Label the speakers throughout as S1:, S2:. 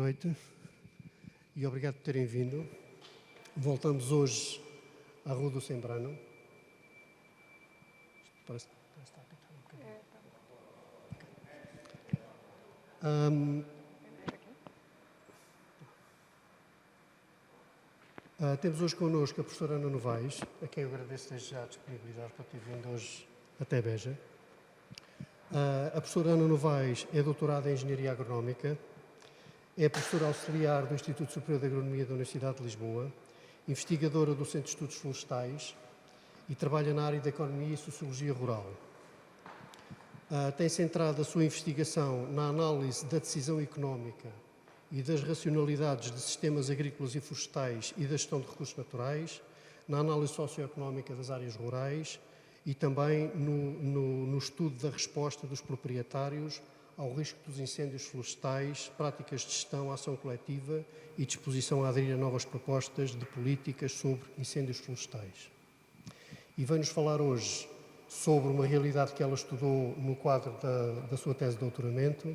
S1: noite e obrigado por terem vindo. Voltamos hoje à Rua do Sembrano. Parece que está a apitar um bocadinho. Temos hoje connosco a professora Ana Novaes, a quem eu agradeço desde já a disponibilidade para ter vindo hoje até Beja. A professora Ana Novaes é doutorada em Engenharia Agronómica, é professora auxiliar do Instituto Superior de Agronomia da Universidade de Lisboa, investigadora do Centro de Estudos Florestais e trabalha na área da Economia e Sociologia Rural. Tem centrado a sua investigação na análise da decisão económica e das racionalidades de sistemas agrícolas e florestais e da gestão de recursos naturais, na análise socioeconómica das áreas rurais e também no estudo da resposta dos proprietários ao risco dos incêndios florestais, práticas de gestão, ação coletiva e disposição a aderir a novas propostas de políticas sobre incêndios florestais. E vem-nos falar hoje sobre uma realidade que ela estudou no quadro da sua tese de doutoramento,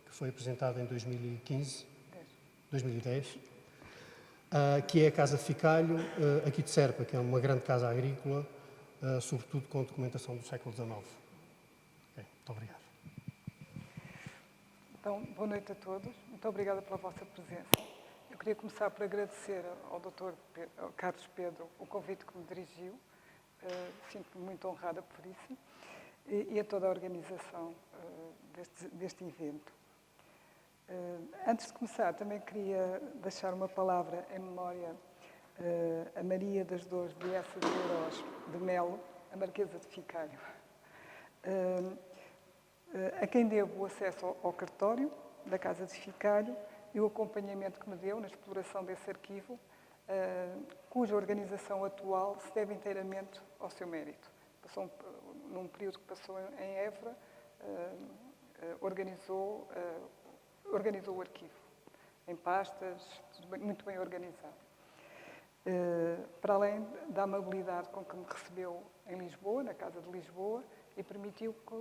S1: que foi apresentada em 2010, que é a Casa de Ficalho, aqui de Serpa, que é uma grande casa agrícola, sobretudo com documentação do século XIX. Okay, muito obrigado.
S2: Então, boa noite a todos. Muito obrigada pela vossa presença. Eu queria começar por agradecer ao Dr. Carlos Pedro o convite que me dirigiu. Sinto-me muito honrada por isso e a toda a organização deste evento. Antes de começar, também queria deixar uma palavra em memória a Maria das Dores de Essa de Heróis de Melo, a Marquesa de Ficalho, a quem devo o acesso ao cartório da Casa de Ficalho e o acompanhamento que me deu na exploração desse arquivo, cuja organização atual se deve inteiramente ao seu mérito. Num período que passou em Évora, organizou o arquivo, em pastas, muito bem organizado. Para além da amabilidade com que me recebeu em Lisboa, na Casa de Lisboa, e permitiu que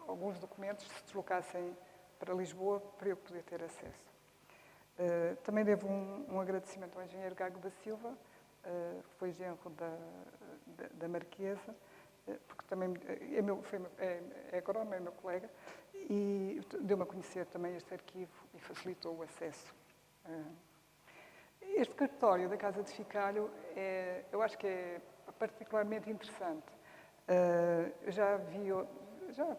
S2: alguns documentos se deslocassem para Lisboa para eu poder ter acesso. Também devo um agradecimento ao engenheiro Gago da Silva, que foi genro da Marquesa, porque também é agrónomo, é meu colega, e deu-me a conhecer também este arquivo e facilitou o acesso. Este cartório da Casa de Ficalho, eu acho que é particularmente interessante. Eu já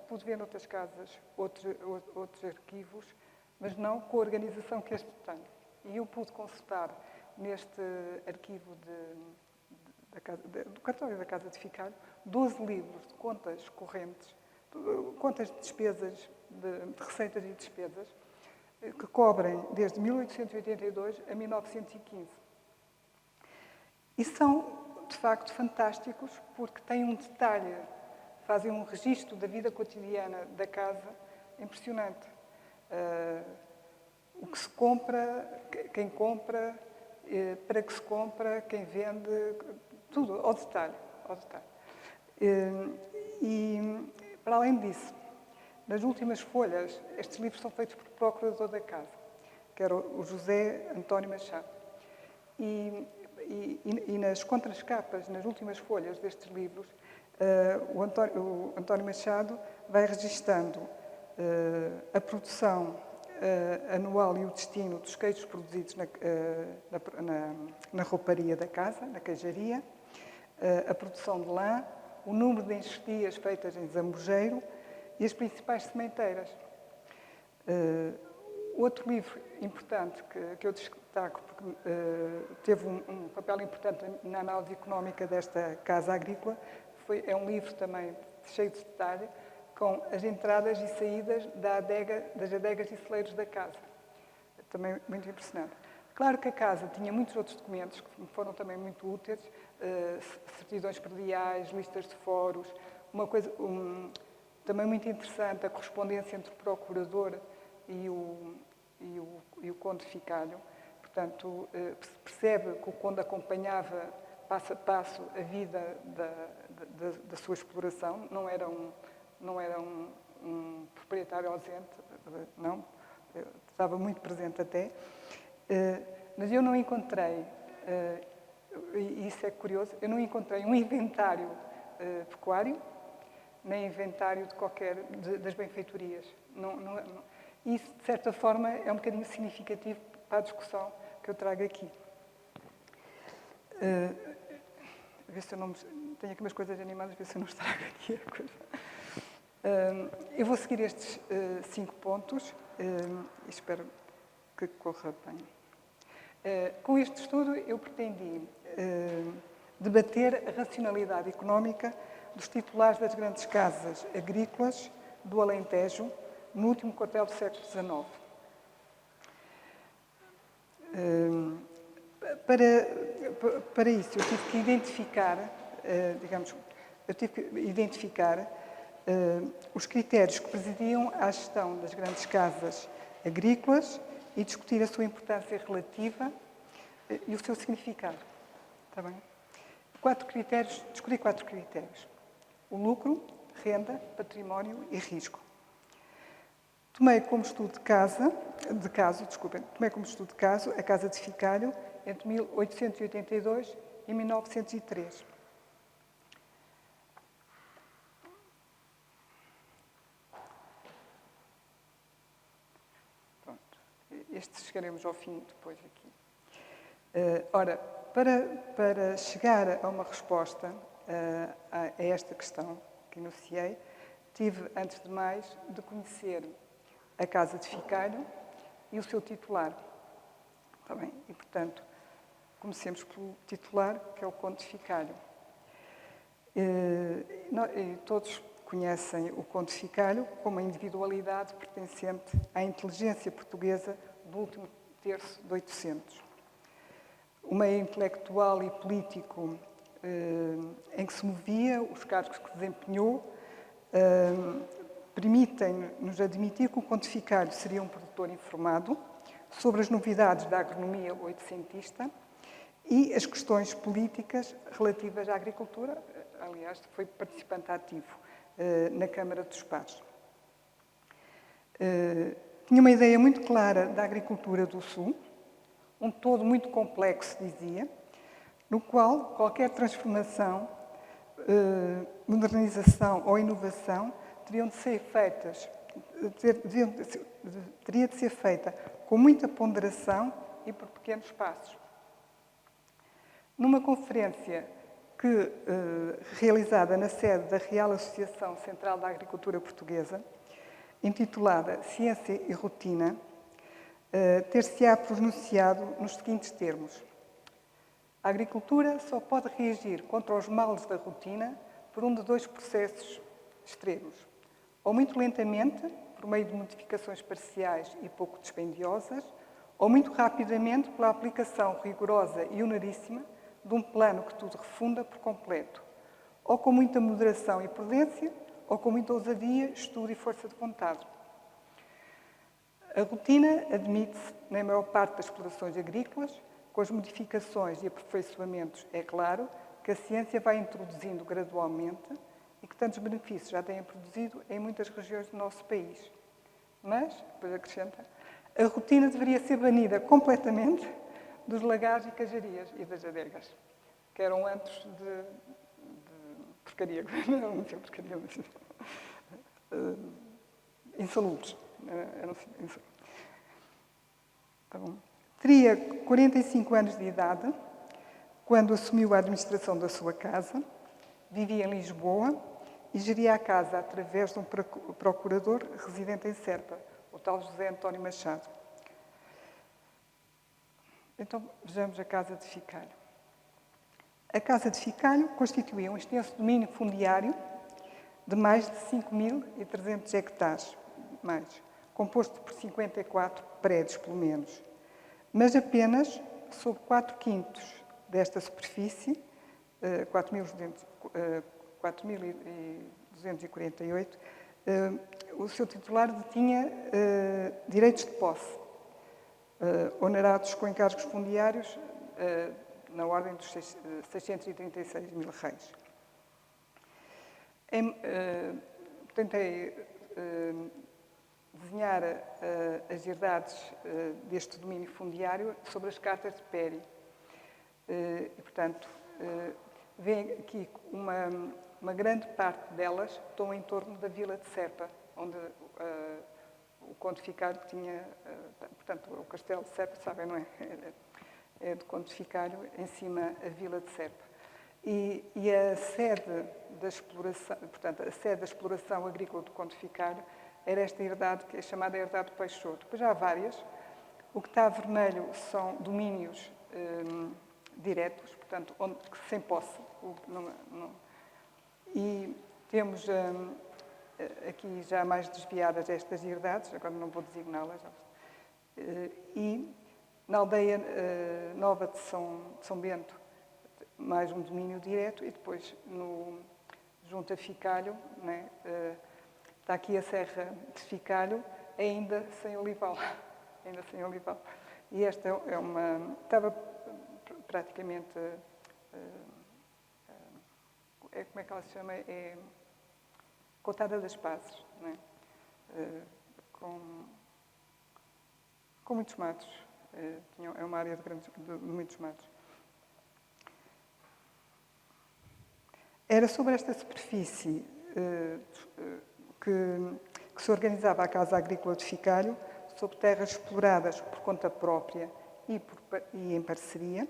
S2: pude ver noutras casas outros arquivos, mas não com a organização que este tem. E eu pude consultar neste arquivo do cartório da Casa de Ficalho 12 livros de contas correntes, contas de despesas, de receitas e despesas, que cobrem desde 1882 a 1915. E são, de facto, fantásticos, porque têm um detalhe, fazem um registro da vida cotidiana da casa impressionante. O que se compra, quem compra, para que se compra, quem vende, tudo, ao detalhe. E, para além disso, nas últimas folhas, estes livros são feitos por procurador da casa, que era o José António Machado. E nas contrascapas, nas últimas folhas destes livros, o António Machado vai registando a produção anual e o destino dos queijos produzidos na rouparia da casa, na queijaria, a produção de lã, o número de enxertias feitas em Zambujeiro e as principais sementeiras. Outro livro importante que eu destaco, porque teve um papel importante na análise económica desta casa agrícola, é um livro também cheio de detalhe, com as entradas e saídas das adegas e celeiros da casa. Também muito impressionante. Claro que a casa tinha muitos outros documentos que foram também muito úteis, certidões prediais, listas de foros, uma coisa também muito interessante, a correspondência entre o procurador e o conde Ficalho. Portanto, percebe que o conde acompanhava passo a passo a vida da sua exploração, não era um proprietário ausente, não. estava muito presente até, mas eu não encontrei, e isso é curioso, eu não encontrei um inventário pecuário, nem inventário de das benfeitorias. Isso, de certa forma, é um bocadinho significativo para a discussão que eu trago aqui. Ver se eu não... Tenho aqui umas coisas animadas, ver se eu não estrago aqui a coisa. Eu vou seguir estes 5 pontos e espero que corra bem. Com este estudo, eu pretendi debater a racionalidade económica dos titulares das grandes casas agrícolas do Alentejo no último quartel do século XIX. Para isso, eu tive que identificar, os critérios que presidiam à gestão das grandes casas agrícolas e discutir a sua importância relativa e o seu significado. Está bem? Discuti 4 critérios. O lucro, renda, património e risco. Tomei como estudo de caso a Casa de Ficalho entre 1882 e 1903. Pronto. Estes chegaremos ao fim depois aqui. Ora, para chegar a uma resposta a esta questão que enunciei, tive, antes de mais, de conhecer a Casa de Ficalho e o seu titular. Está bem? E, portanto, comecemos pelo titular, que é o Conde de Ficalho. Todos conhecem o Conde de Ficalho como a individualidade pertencente à inteligência portuguesa do último terço de 800. O meio intelectual e político em que se movia, os cargos que desempenhou, permitem-nos admitir que o Conde de Ficalho seria um produtor informado sobre as novidades da agronomia oitocentista e as questões políticas relativas à agricultura. Aliás, foi participante ativo na Câmara dos Pares. Tinha uma ideia muito clara da agricultura do Sul, um todo muito complexo, dizia, no qual qualquer transformação, modernização ou inovação teria de ser feita com muita ponderação e por pequenos passos. Numa conferência realizada na sede da Real Associação Central da Agricultura Portuguesa, intitulada Ciência e Rotina, ter-se-á pronunciado nos seguintes termos: a agricultura só pode reagir contra os males da rotina por um de 2 processos extremos. Ou muito lentamente, por meio de modificações parciais e pouco dispendiosas, ou muito rapidamente pela aplicação rigorosa e oneríssima de um plano que tudo refunda por completo. Ou com muita moderação e prudência, ou com muita ousadia, estudo e força de vontade. A rotina admite-se, na maior parte das explorações agrícolas, com as modificações e aperfeiçoamentos, é claro, que a ciência vai introduzindo gradualmente e que tantos benefícios já têm produzido em muitas regiões do nosso país. Mas, depois acrescenta, a rotina deveria ser banida completamente dos lagares e cajarias e das adegas, que eram antes de porcaria, não sei porcaria, mas insalubres. Eram insalubres. Tá bom. Teria 45 anos de idade quando assumiu a administração da sua casa, vivia em Lisboa e geria a casa através de um procurador residente em Serpa, o tal José António Machado. Então, vejamos a Casa de Ficalho. A Casa de Ficalho constituía um extenso domínio fundiário de mais de 5.300 hectares, composto por 54 prédios, pelo menos. Mas apenas sobre 4/5 desta superfície, 4.248, o seu titular detinha direitos de posse, onerados com encargos fundiários na ordem dos 636 mil réis. Tentei desenhar as herdades deste domínio fundiário sobre as cartas de Peri. E, portanto, vem aqui uma grande parte delas estão em torno da vila de Serpa, onde o Conde Ficário tinha, portanto, o castelo de Serpa, sabem, não é? É do Conde Ficário, em cima a vila de Serpa. E a sede da exploração, portanto, a sede da exploração agrícola do Conde Ficário era esta herdade, que é chamada herdade do Peixoto. Depois já há várias. O que está a vermelho são domínios diretos, portanto, sem posse. E temos aqui já mais desviadas estas herdades, agora não vou designá-las. E na aldeia nova de São Bento, mais um domínio direto, e depois junto a Ficalho, né, está aqui a Serra de Ficalho, ainda sem olival. Ainda sem olival. E esta estava praticamente, como é que ela se chama? É Cotada das Pazes, não é? Com muitos matos. É uma área de muitos matos. Era sobre esta superfície que se organizava a Casa Agrícola de Ficalho, sobre terras exploradas por conta própria e em parceria,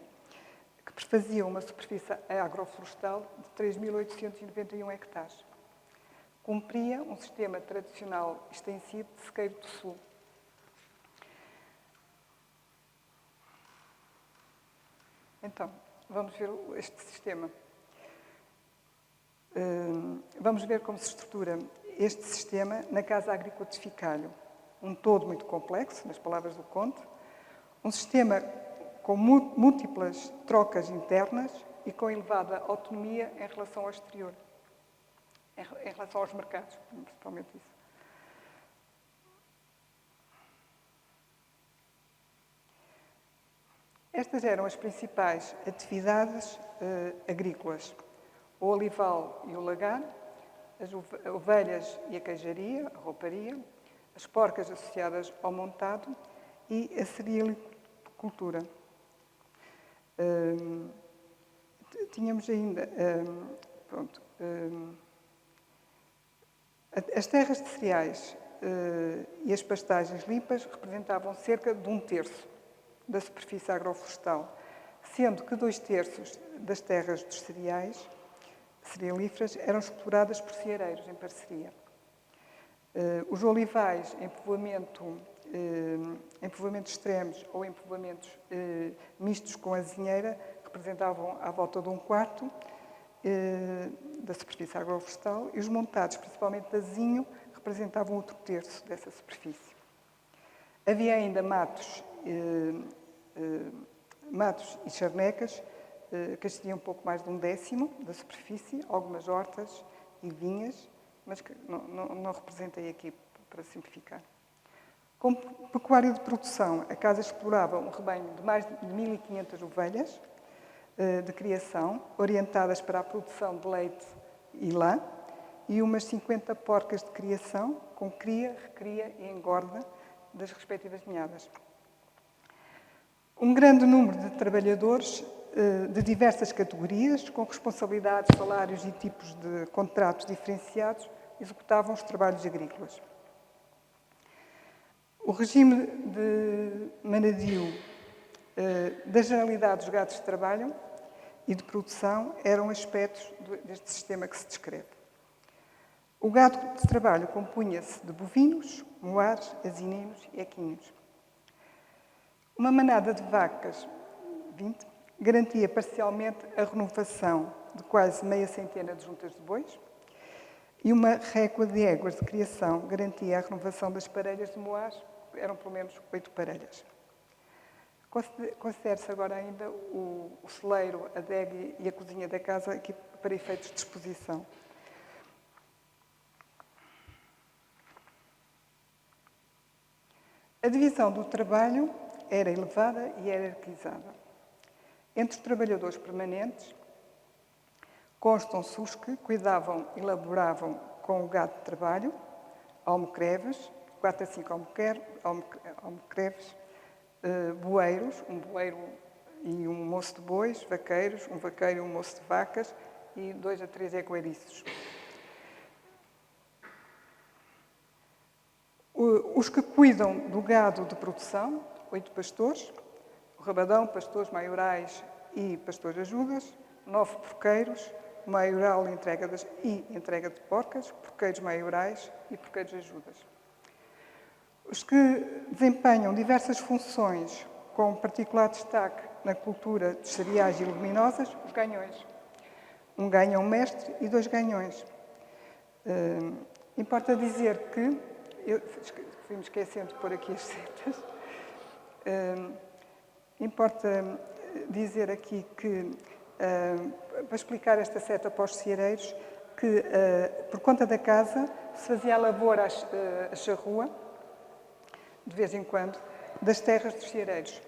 S2: que prefazia uma superfície agroflorestal de 3.891 hectares. Cumpria um sistema tradicional extensivo de sequeiro do sul. Então, vamos ver este sistema. Vamos ver como se estrutura este sistema na Casa Agrícola de Ficalho. Um todo muito complexo, nas palavras do Conde. Um sistema com múltiplas trocas internas e com elevada autonomia em relação ao exterior. Em relação aos mercados, principalmente isso. Estas eram as principais atividades agrícolas. O olival e o lagar, as ovelhas e a queijaria, a rouparia, as porcas associadas ao montado e a cerealicultura. Tínhamos ainda, as terras de cereais e as pastagens limpas representavam cerca de 1/3 da superfície agroflorestal, sendo que 2/3 das terras dos cerealíferas eram exploradas por ceareiros em parceria. Os olivais em povoamentos extremos ou em povoamentos mistos com azinheira representavam à volta de 1/4 da superfície agroflorestal e os montados, principalmente de azinho, representavam outro 1/3 dessa superfície. Havia ainda matos e charnecas, que excediam um pouco mais de 1/10 da superfície, algumas hortas e vinhas, mas que não representei aqui para simplificar. Como pecuária de produção, a casa explorava um rebanho de mais de 1.500 ovelhas de criação, orientadas para a produção de leite e lã, e umas 50 porcas de criação, com cria, recria e engorda das respectivas ninhadas. Um grande número de trabalhadores de diversas categorias, com responsabilidades, salários e tipos de contratos diferenciados, executavam os trabalhos agrícolas. O regime de manadio da generalidade dos gados de trabalho e de produção eram aspectos deste sistema que se descreve. O gado de trabalho compunha-se de bovinos, moares, asininos e equinos. Uma manada de vacas, 20, garantia parcialmente a renovação de quase meia centena de juntas de bois e uma régua de éguas de criação garantia a renovação das parelhas de moares, eram pelo menos 8 parelhas. Considere-se agora ainda o celeiro, a adega e a cozinha da casa aqui para efeitos de exposição. A divisão do trabalho era elevada e hierarquizada. Entre os trabalhadores permanentes, constam-se os que cuidavam e elaboravam com o gado de trabalho, almocreves, 4 a 5 almocreves, boeiros, um boeiro e um moço de bois, vaqueiros, um vaqueiro e um moço de vacas e 2 a 3 eguariços. Os que cuidam do gado de produção, 8 pastores, o rabadão, pastores maiorais e pastores ajudas, 9 porqueiros, maioral e entrega de porcas, porqueiros maiorais e porqueiros ajudas. Os que desempenham diversas funções, com particular destaque na cultura dos cereais e leguminosas, os ganhões. Um ganhão mestre e 2 ganhões. Importa dizer que, eu fui-me esquecendo de pôr aqui as setas, importa dizer aqui que, para explicar esta seta para os ceareiros, que por conta da casa se fazia a lavoura, a charrua, de vez em quando, das terras dos ceareiros.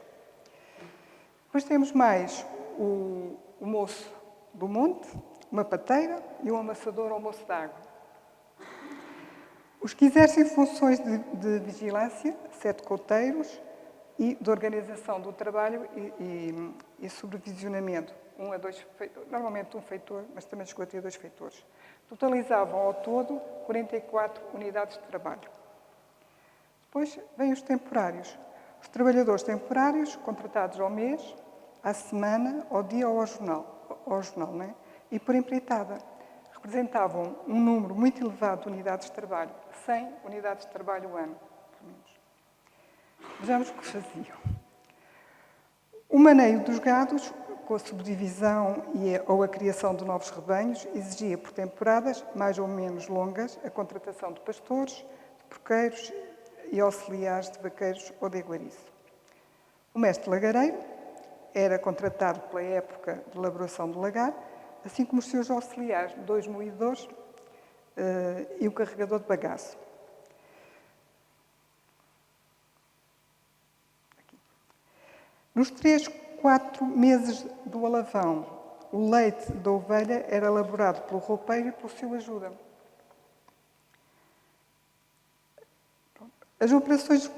S2: Depois temos mais o moço do monte, uma pateira e um amassador ou moço d'água. Os que exercem funções de vigilância, 7 couteiros, e de organização do trabalho e supervisionamento, normalmente um feitor, mas também chegou a ter 2 feitores. Totalizavam ao todo 44 unidades de trabalho. Depois vêm os temporários. Os trabalhadores temporários, contratados ao mês, à semana, ao dia ou ao jornal, não é? E por empreitada. Representavam um número muito elevado de unidades de trabalho, 100 unidades de trabalho ao ano, pelo menos. Vejamos o que faziam. O maneio dos gados, com a subdivisão ou a criação de novos rebanhos, exigia por temporadas, mais ou menos longas, a contratação de pastores, de porqueiros e auxiliares de vaqueiros ou de eguariço. O mestre lagareiro era contratado pela época de elaboração do lagar, assim como os seus auxiliares, 2 moedores e o carregador de bagaço. Nos 3, 4 meses do alavão, o leite da ovelha era elaborado pelo roupeiro e pelo seu ajuda. As operações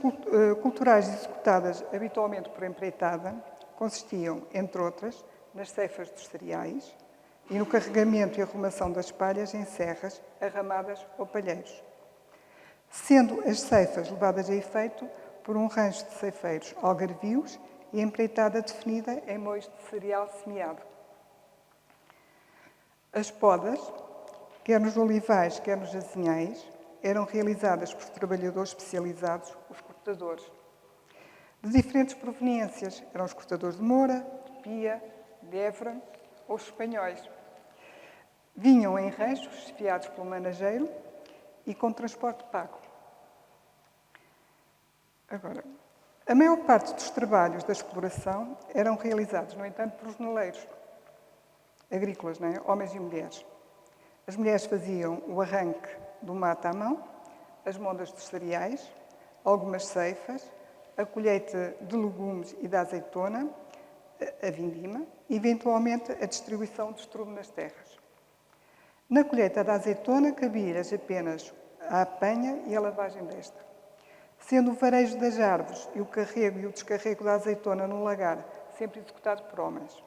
S2: culturais executadas habitualmente por empreitada consistiam, entre outras, nas ceifas dos cereais e no carregamento e arrumação das palhas em serras, arramadas ou palheiros, sendo as ceifas levadas a efeito por um rancho de ceifeiros algarvios e a empreitada definida em mois de cereal semeado. As podas, quer nos olivais, quer nos azinhais, eram realizadas por trabalhadores especializados, os cortadores. De diferentes proveniências, eram os cortadores de Moura, de Pia, de Évora ou os espanhóis. Vinham em ranchos, esfiados pelo manageiro e com transporte pago. Agora, a maior parte dos trabalhos da exploração eram realizados, no entanto, por jornaleiros agrícolas, não é? Homens e mulheres. As mulheres faziam o arranque do mato à mão, as mondas dos cereais, algumas ceifas, a colheita de legumes e da azeitona, a vindima, e, eventualmente, a distribuição do estrume nas terras. Na colheita da azeitona, cabia-lhes apenas a apanha e a lavagem desta. Sendo o varejo das árvores e o carrego e o descarrego da azeitona no lagar sempre executado por homens.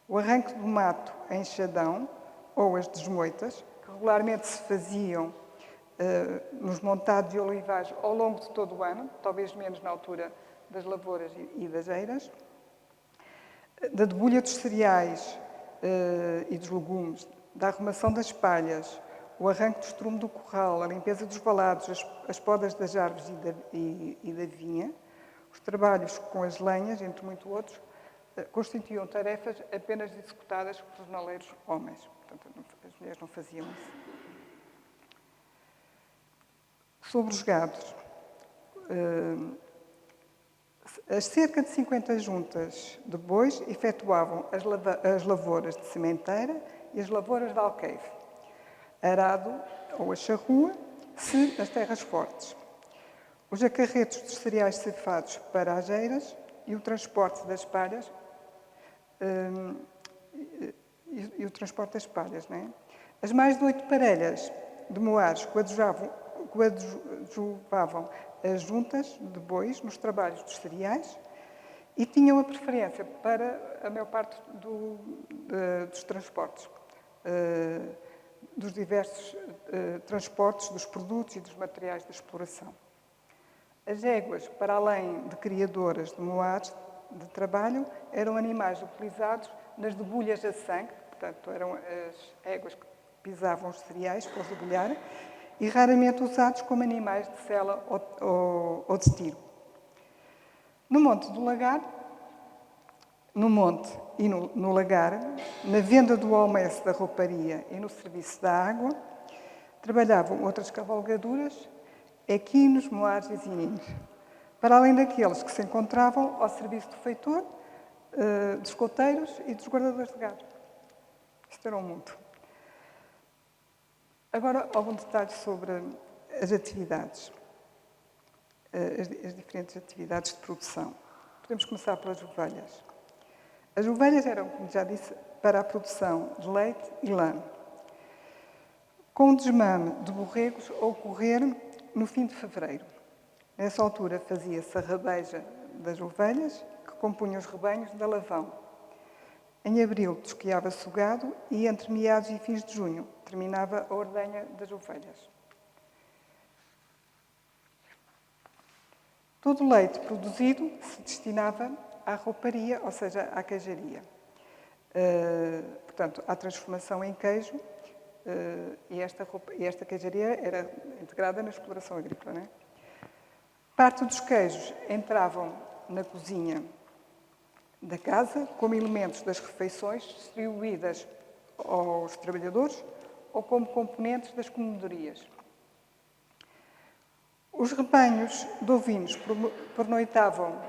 S2: O arranque do mato em enxadão, ou as desmoitas, que regularmente se faziam nos montados e olivais ao longo de todo o ano, talvez menos na altura das lavouras e das eiras, da debulha dos cereais e dos legumes, da arrumação das palhas, o arranque do estrume do curral, a limpeza dos valados, as podas das árvores e da vinha, os trabalhos com as lenhas, entre muitos outros, constituíam tarefas apenas executadas por jornaleiros homens. Portanto, as mulheres não faziam isso. Sobre os gados, as cerca de 50 juntas de bois efetuavam as lavouras de sementeira e as lavouras de alqueire, arado ou a charrua, se nas terras fortes, os acarretos dos cereais cefados para as eiras e o transporte das palhas, não é? As mais de 8 parelhas de moares coadjuvavam subjugavam as juntas de bois nos trabalhos dos cereais e tinham a preferência para a maior parte dos transportes, dos diversos transportes dos produtos e dos materiais de exploração. As éguas, para além de criadoras de moares de trabalho, eram animais utilizados nas debulhas a sangue, portanto, eram as éguas que pisavam os cereais para os debulhar, e raramente usados como animais de sela ou de tiro. No Monte do Lagar, no monte e no lagar, na venda do almoço da rouparia e no serviço da água, trabalhavam outras cavalgaduras, equinos, moares e zininhos, para além daqueles que se encontravam ao serviço do feitor, dos coteiros e dos guardadores de gado. Isto era um mundo. Agora, algum detalhe sobre as atividades, as diferentes atividades de produção. Podemos começar pelas ovelhas. As ovelhas eram, como já disse, para a produção de leite e lã. Com o desmame de borregos a ocorrer no fim de fevereiro. Nessa altura fazia-se a rabeja das ovelhas, que compunham os rebanhos de Alavão. Em abril tosquiava-se o gado e entre meados e fins de junho terminava a ordenha das ovelhas. Todo o leite produzido se destinava à rouparia, ou seja, à queijaria. Portanto, à transformação em queijo, e esta queijaria era integrada na exploração agrícola. Não é? Parte dos queijos entravam na cozinha da casa como elementos das refeições distribuídas aos trabalhadores ou como componentes das comodorias. Os rebanhos de ovinos pernoitavam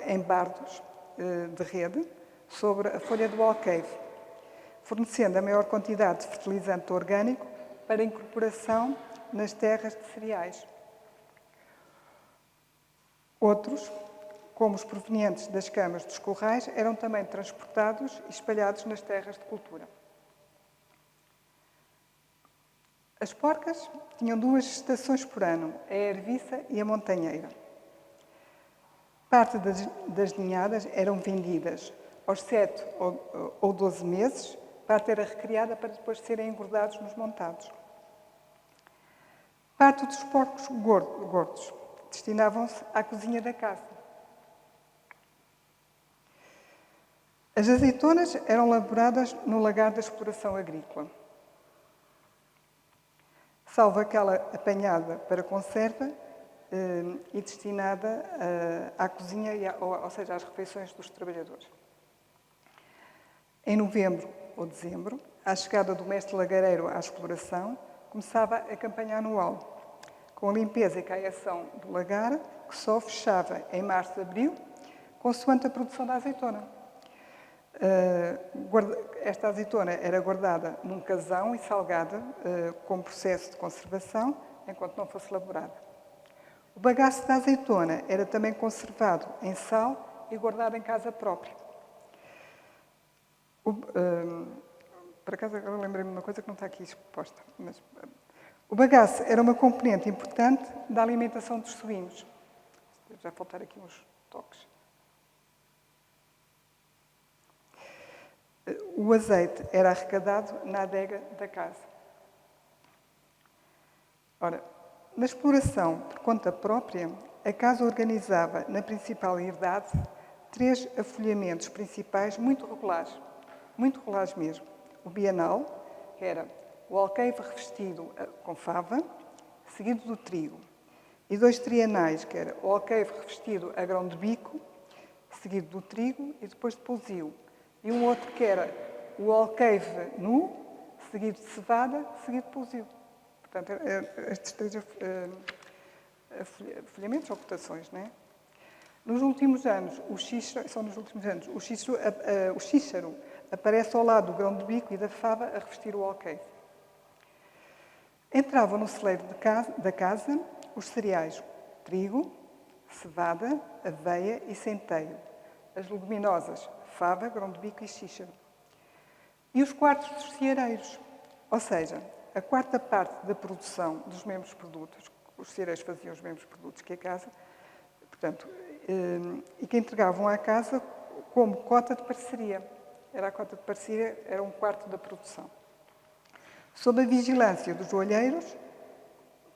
S2: em bardos de rede sobre a folha do alqueire, fornecendo a maior quantidade de fertilizante orgânico para incorporação nas terras de cereais. Outros, como os provenientes das camas dos currais, eram também transportados e espalhados nas terras de cultura. As porcas tinham 2 estações por ano, a erviça e a montanheira. Parte das ninhadas eram vendidas aos 7 ou 12 meses, para ter a recriada para depois serem engordados nos montados. Parte dos porcos gordos destinavam-se à cozinha da casa. As azeitonas eram elaboradas no lagar da exploração agrícola. Salvo aquela apanhada para conserva e destinada à cozinha, ou seja, às refeições dos trabalhadores. Em novembro ou dezembro, à chegada do mestre lagareiro à exploração, começava a campanha anual, com a limpeza e caiação do lagar, que só fechava em março e abril, consoante a produção da azeitona. Esta azeitona era guardada num casão e salgada com processo de conservação, enquanto não fosse elaborada. O bagaço da azeitona era também conservado em sal e guardado em casa própria. Por acaso, agora lembrei-me de uma coisa que não está aqui exposta. Mas, o bagaço era uma componente importante da alimentação dos suínos. Já faltar aqui uns toques. O azeite era arrecadado na adega da casa. Ora, na exploração por conta própria, a casa organizava na principal herdade 3 afolhamentos principais muito regulares mesmo. O bienal, que era o alqueire revestido com fava, seguido do trigo. E 2 trienais, que era o alqueire revestido a grão de bico, seguido do trigo e depois de pousio. E um outro que era o alqueire nu, seguido de cevada, seguido de pousio. Portanto, estes 3 afolhamentos ou cotações, não é? Nos últimos anos, o xíxaro aparece ao lado do grão de bico e da fava a revestir o alqueire. Entravam no celeiro da casa os cereais trigo, cevada, aveia e centeio. As leguminosas, fava, grão de bico e xíxaro. E os quartos dos ceareiros, ou seja, a quarta parte da produção dos mesmos produtos, os cereais faziam os mesmos produtos que a casa, portanto, e que entregavam à casa como cota de parceria. Era a cota de parceria, era um quarto da produção. Sob a vigilância dos olheiros,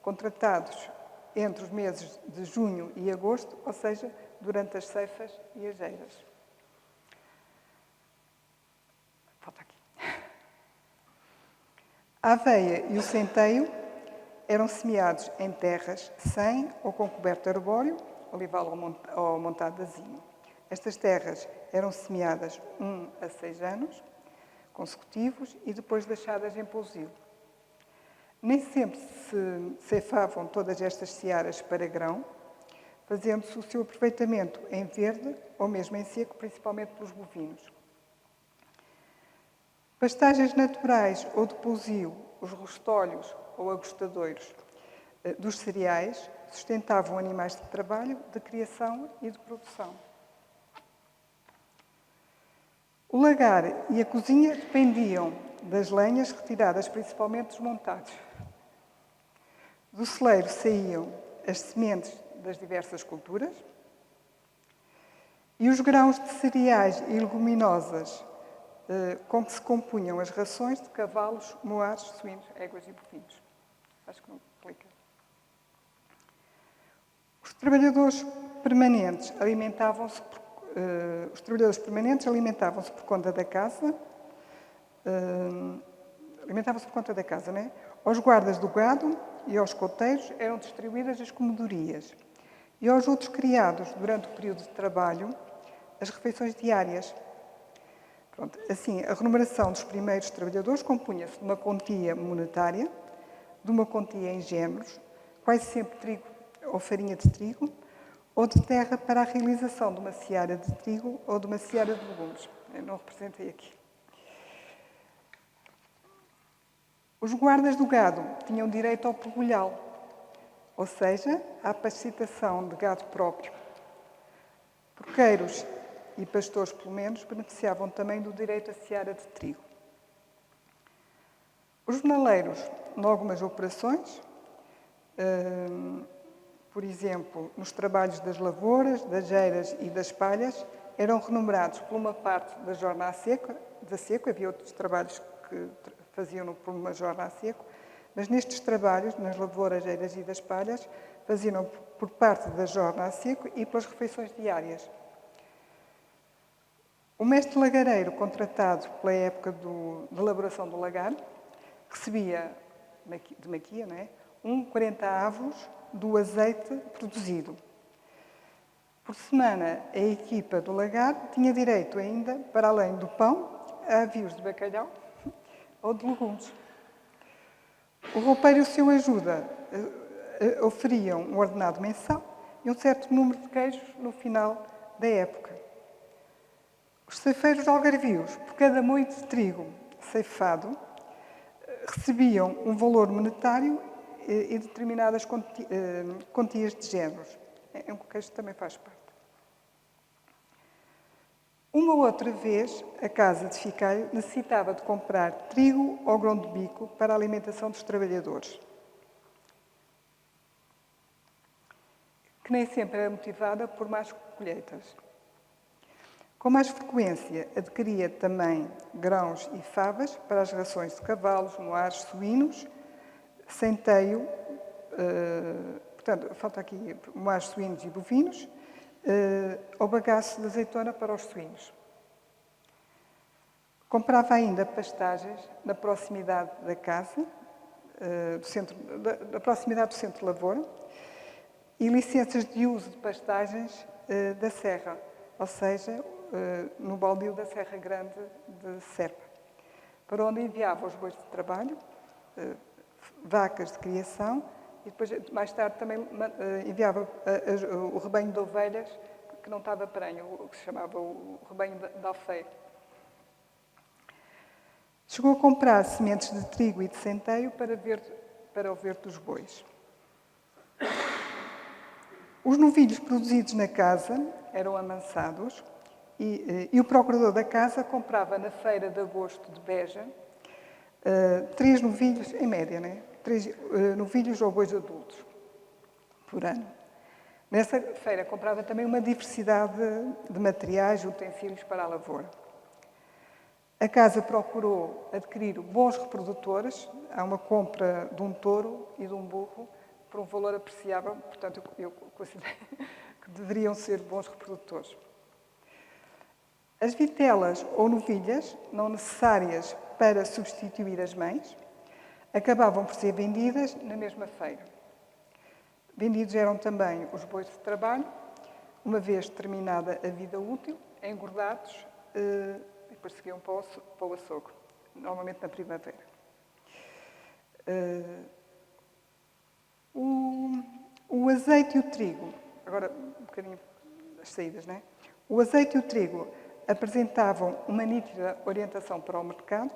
S2: contratados entre os meses de junho e agosto, ou seja, durante as ceifas e as eiras. Falta aqui. A aveia e o centeio eram semeados em terras sem ou com coberto arbóreo, olival ou montado de azinho. Estas terras eram semeadas 1 a 6 anos consecutivos e depois deixadas em pousio. Nem sempre se ceifavam todas estas searas para grão, fazendo-se o seu aproveitamento em verde ou mesmo em seco, principalmente pelos bovinos. Pastagens naturais ou de pousio, os rostolhos ou agostadoiros dos cereais sustentavam animais de trabalho, de criação e de produção. O lagar e a cozinha dependiam das lenhas retiradas principalmente dos montados. Do celeiro saíam as sementes das diversas culturas e os grãos de cereais e leguminosas com que se compunham as rações de cavalos, moares, suínos, éguas e bovinos. Acho que não explica. Os trabalhadores permanentes alimentavam-se por conta da casa, não é? Aos guardas do gado e aos coteiros eram distribuídas as comedorias e aos outros criados, durante o período de trabalho, as refeições diárias. Pronto, assim, a remuneração dos primeiros trabalhadores compunha-se de uma quantia monetária, de uma quantia em géneros, quase sempre trigo ou farinha de trigo, ou de terra para a realização de uma seara de trigo ou de uma seara de legumes. Eu não representei aqui. Os guardas do gado tinham direito ao pregulhal, ou seja, à apacitação de gado próprio. Porqueiros e pastores, pelo menos, beneficiavam também do direito à seara de trigo. Os jornaleiros, em algumas operações, por exemplo, nos trabalhos das lavouras, das eiras e das palhas, eram remunerados por uma parte da jornada da seco, havia outros trabalhos que faziam por uma jornada a seco, mas nestes trabalhos, nas lavouras, eiras e das palhas, faziam por parte da jornada a seco e pelas refeições diárias. O mestre lagareiro, contratado pela época de elaboração do lagar, recebia de maquia, não é? 40 avos do azeite produzido. Por semana, a equipa do lagar tinha direito ainda, para além do pão, a avios de bacalhau ou de legumes. O roupeiro e o seu ajuda oferiam um ordenado mensal e um certo número de queijos no final da época. Os ceifeiros algarvios, por cada moinho de trigo ceifado, recebiam um valor monetário e determinadas quantias de géneros. É um queijo que também faz parte. Uma outra vez, a casa de Ficaio necessitava de comprar trigo ou grão de bico para a alimentação dos trabalhadores, que nem sempre era motivada por más colheitas. Com mais frequência, adquiria também grãos e favas para as rações de cavalos, moares, suínos, centeio, portanto, falta aqui moares, suínos e bovinos, ou bagaço de azeitona para os suínos. Comprava ainda pastagens na proximidade da casa, da proximidade do centro de lavoura, e licenças de uso de pastagens da serra, ou seja, no baldio da Serra Grande de Serpa, para onde enviava os bois de trabalho, vacas de criação, e depois, mais tarde, também enviava o rebanho de ovelhas, que não estava prenho, o que se chamava o rebanho de alfeiro. Chegou a comprar sementes de trigo e de centeio para o verde dos bois. Os novilhos produzidos na casa eram amansados e o procurador da casa comprava na feira de agosto de Beja 3 novilhos, em média, né? 3 novilhos ou bois adultos por ano. Nessa feira comprava também uma diversidade de materiais e utensílios para a lavoura. A casa procurou adquirir bons reprodutores. Há uma compra de um touro e de um burro por um valor apreciável, portanto, eu considero que deveriam ser bons reprodutores. As vitelas ou novilhas, não necessárias para substituir as mães, acabavam por ser vendidas na mesma feira. Vendidos eram também os bois de trabalho, uma vez terminada a vida útil, engordados e depois seguiam para o açougue, normalmente na primavera. O azeite e o trigo, agora um bocadinho as saídas, não é? O azeite e o trigo apresentavam uma nítida orientação para o mercado.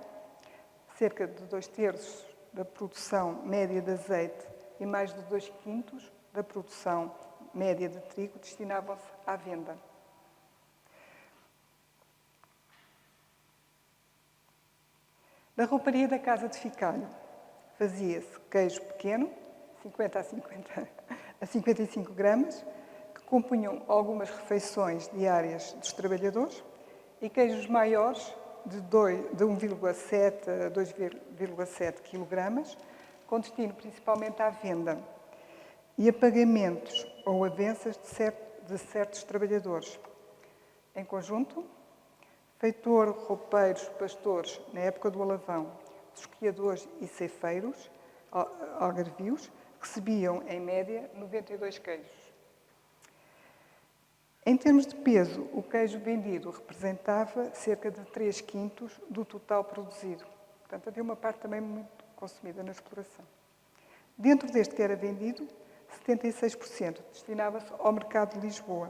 S2: Cerca de 2/3 da produção média de azeite e mais de 2/5 da produção média de trigo destinavam-se à venda. Na rouparia da Casa de Ficalho fazia-se queijo pequeno, 50 a 55 gramas, que compunham algumas refeições diárias dos trabalhadores, e queijos maiores, de 1,7 a 2,7 kg, com destino principalmente à venda e a pagamentos ou avanças de certos trabalhadores. Em conjunto, feitor, roupeiros, pastores, na época do Alavão, esquiadores e ceifeiros, algarvios, recebiam, em média, 92 queijos. Em termos de peso, o queijo vendido representava cerca de 3/5 do total produzido. Portanto, havia uma parte também muito consumida na exploração. Dentro deste que era vendido, 76% destinava-se ao mercado de Lisboa.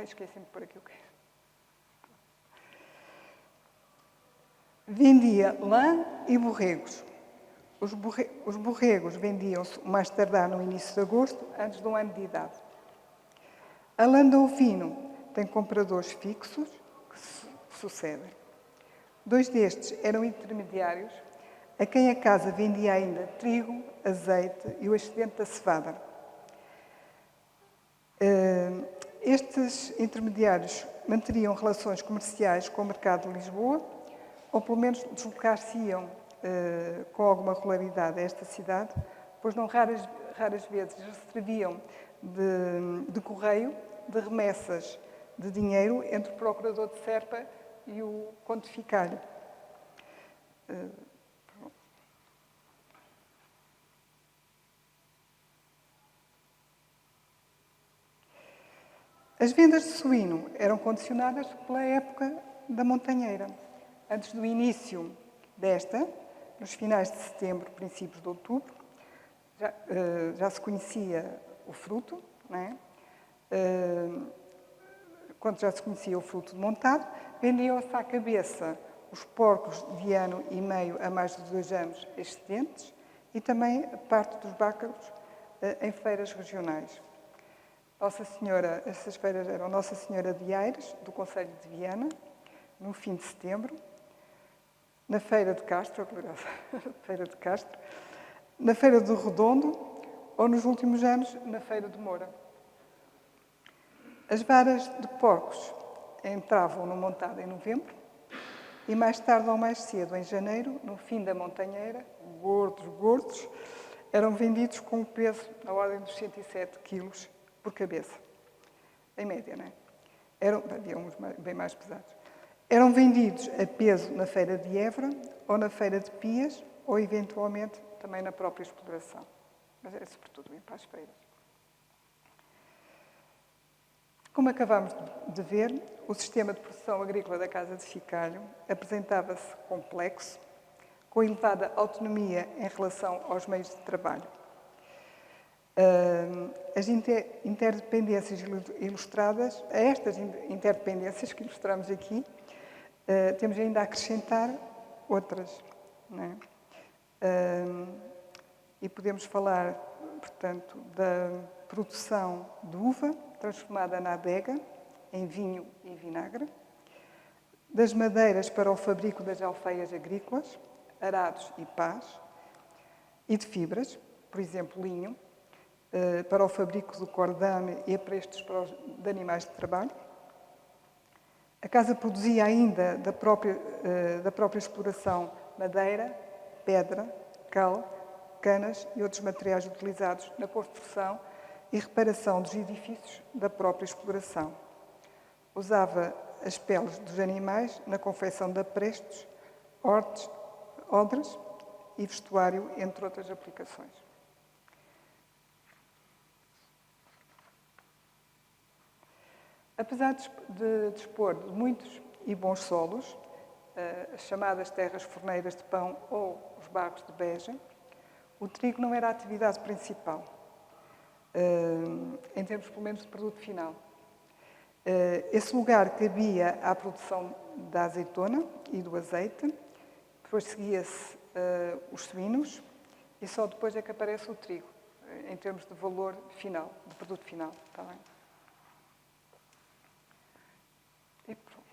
S2: Esqueci-me de pôr aqui o queijo. Vendia lã e borregos. Os borregos vendiam-se mais tardar no início de agosto, antes de 1 ano de idade. A lã de ovino tem compradores fixos que se sucedem. 2 destes eram intermediários, a quem a casa vendia ainda trigo, azeite e o excedente da cevada. Estes intermediários manteriam relações comerciais com o mercado de Lisboa, ou pelo menos deslocar-se-iam com alguma regularidade a esta cidade, pois não raras vezes serviam de correio, de remessas de dinheiro entre o procurador de Serpa e o conde de Ficalho. As vendas de suíno eram condicionadas pela época da montanheira. Antes do início desta, nos finais de setembro, princípios de outubro, já se conhecia o fruto, não é? Quando já se conhecia o fruto montado, vendiam-se à cabeça os porcos de ano e meio a mais de 2 anos excedentes e também parte dos bácaros em feiras regionais. Essas feiras eram Nossa Senhora de Aires, do Concelho de Viana, no fim de setembro, na Feira de Castro, Feira de Castro, na Feira do Redondo ou, nos últimos anos, na Feira de Moura. As varas de porcos entravam no montado em novembro e mais tarde ou mais cedo, em janeiro, no fim da montanheira, gordos, eram vendidos com um peso na ordem dos 107 quilos por cabeça. Em média, não é? Havia uns bem mais pesados. Eram vendidos a peso na Feira de Évora ou na Feira de Pias ou, eventualmente, também na própria exploração. Mas era, sobretudo, ir para as feiras. Como acabámos de ver, o sistema de produção agrícola da Casa de Ficalho apresentava-se complexo, com elevada autonomia em relação aos meios de trabalho. As interdependências ilustradas, a estas interdependências que ilustramos aqui, temos ainda a acrescentar outras, não é? E podemos falar, portanto, da produção de uva, transformada na adega, em vinho e vinagre, das madeiras para o fabrico das alfaias agrícolas, arados e pás, e de fibras, por exemplo, linho, para o fabrico do cordame e aprestos de animais de trabalho. A casa produzia ainda da própria exploração madeira, pedra, cal, canas e outros materiais utilizados na construção e reparação dos edifícios da própria exploração. Usava as peles dos animais na confecção de aprestos, odres e vestuário, entre outras aplicações. Apesar de dispor de muitos e bons solos, as chamadas terras forneiras de pão ou os barros de Beja, o trigo não era a atividade principal, em termos, pelo menos, de produto final. Esse lugar cabia à produção da azeitona e do azeite, depois seguia-se os suínos e só depois é que aparece o trigo, em termos de valor final, de produto final. Está bem? E pronto.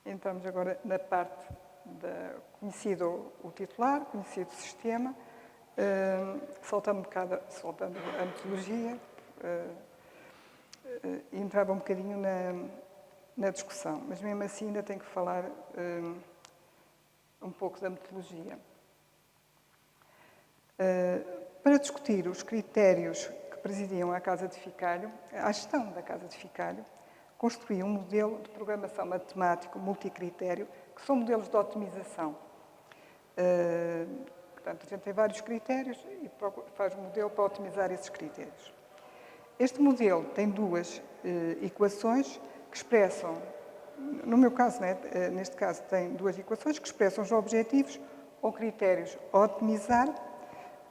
S2: Entramos agora na parte conhecido o titular, conhecido o sistema, soltando a metodologia, e entrava um bocadinho na discussão, mas mesmo assim ainda tenho que falar um pouco da metodologia. Para discutir os critérios que presidiam a gestão da Casa de Ficalho, construí um modelo de programação matemático multicritério, que são modelos de otimização. Portanto, a gente tem vários critérios e faz um modelo para otimizar esses critérios. Este modelo tem duas equações que expressam, no meu caso, neste caso, tem duas equações que expressam os objetivos ou critérios a otimizar,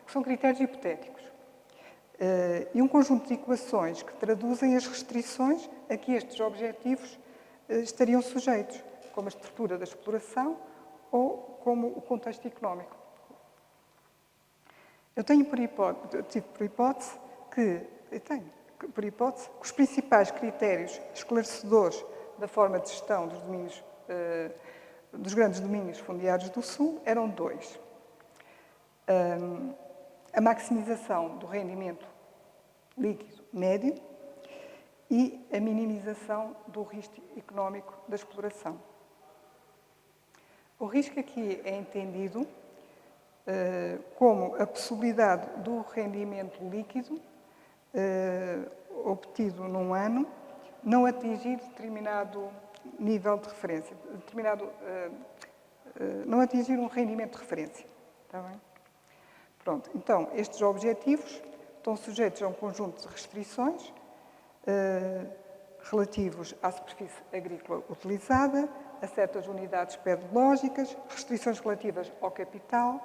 S2: que são critérios hipotéticos. E um conjunto de equações que traduzem as restrições a que estes objetivos estariam sujeitos, como a estrutura da exploração ou como o contexto económico. Eu tive por hipótese que os principais critérios esclarecedores da forma de gestão dos grandes domínios fundiários do Sul eram dois. A maximização do rendimento líquido médio e a minimização do risco económico da exploração. O risco aqui é entendido como a possibilidade do rendimento líquido obtido num ano não atingir determinado nível de referência, não atingir um rendimento de referência. Está bem? Pronto, então, estes objetivos estão sujeitos a um conjunto de restrições relativos à superfície agrícola utilizada, a certas unidades pedológicas, restrições relativas ao capital,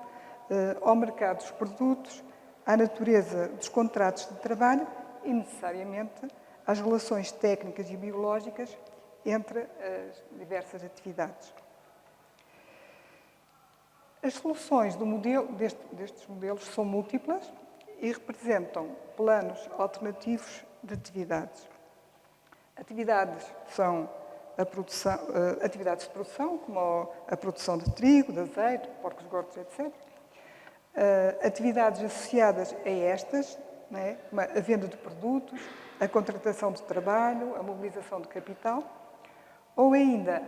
S2: ao mercado dos produtos, à natureza dos contratos de trabalho e, necessariamente, às relações técnicas e biológicas entre as diversas atividades. As soluções destes modelos são múltiplas e representam planos alternativos de atividades. Atividades são atividades de produção, como a produção de trigo, de azeite, porcos gordos, etc. Atividades associadas a estas, como a venda de produtos, a contratação de trabalho, a mobilização de capital, ou ainda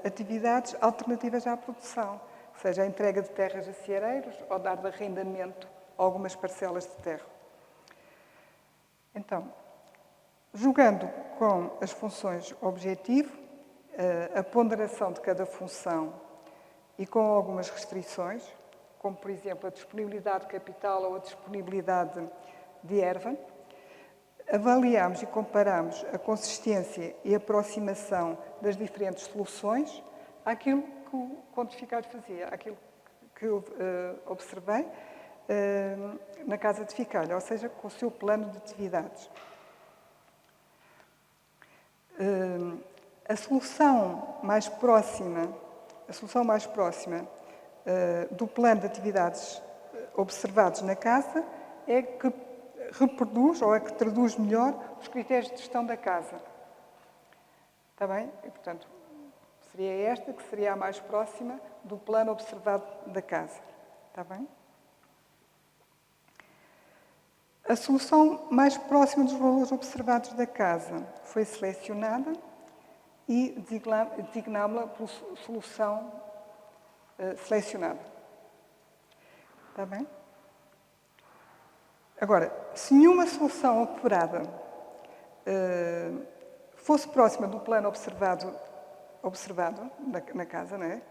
S2: atividades alternativas à produção, seja a entrega de terras a ceareiros ou dar de arrendamento a algumas parcelas de terra. Então, jogando com as funções objetivo, a ponderação de cada função e com algumas restrições, como, por exemplo, a disponibilidade de capital ou a disponibilidade de erva, avaliamos e comparamos a consistência e aproximação das diferentes soluções àquilo que o quantificado fazia, àquilo que eu observei na Casa de Ficalho, ou seja, com o seu plano de atividades. A solução mais próxima do plano de atividades observados na Casa é que reproduz ou é que traduz melhor os critérios de gestão da Casa. Está bem? E, portanto, seria esta que seria a mais próxima do plano observado da casa. Está bem? A solução mais próxima dos valores observados da casa foi selecionada e designámos-la por solução selecionada. Está bem? Agora, se nenhuma solução operada fosse próxima do plano observado na casa, não é?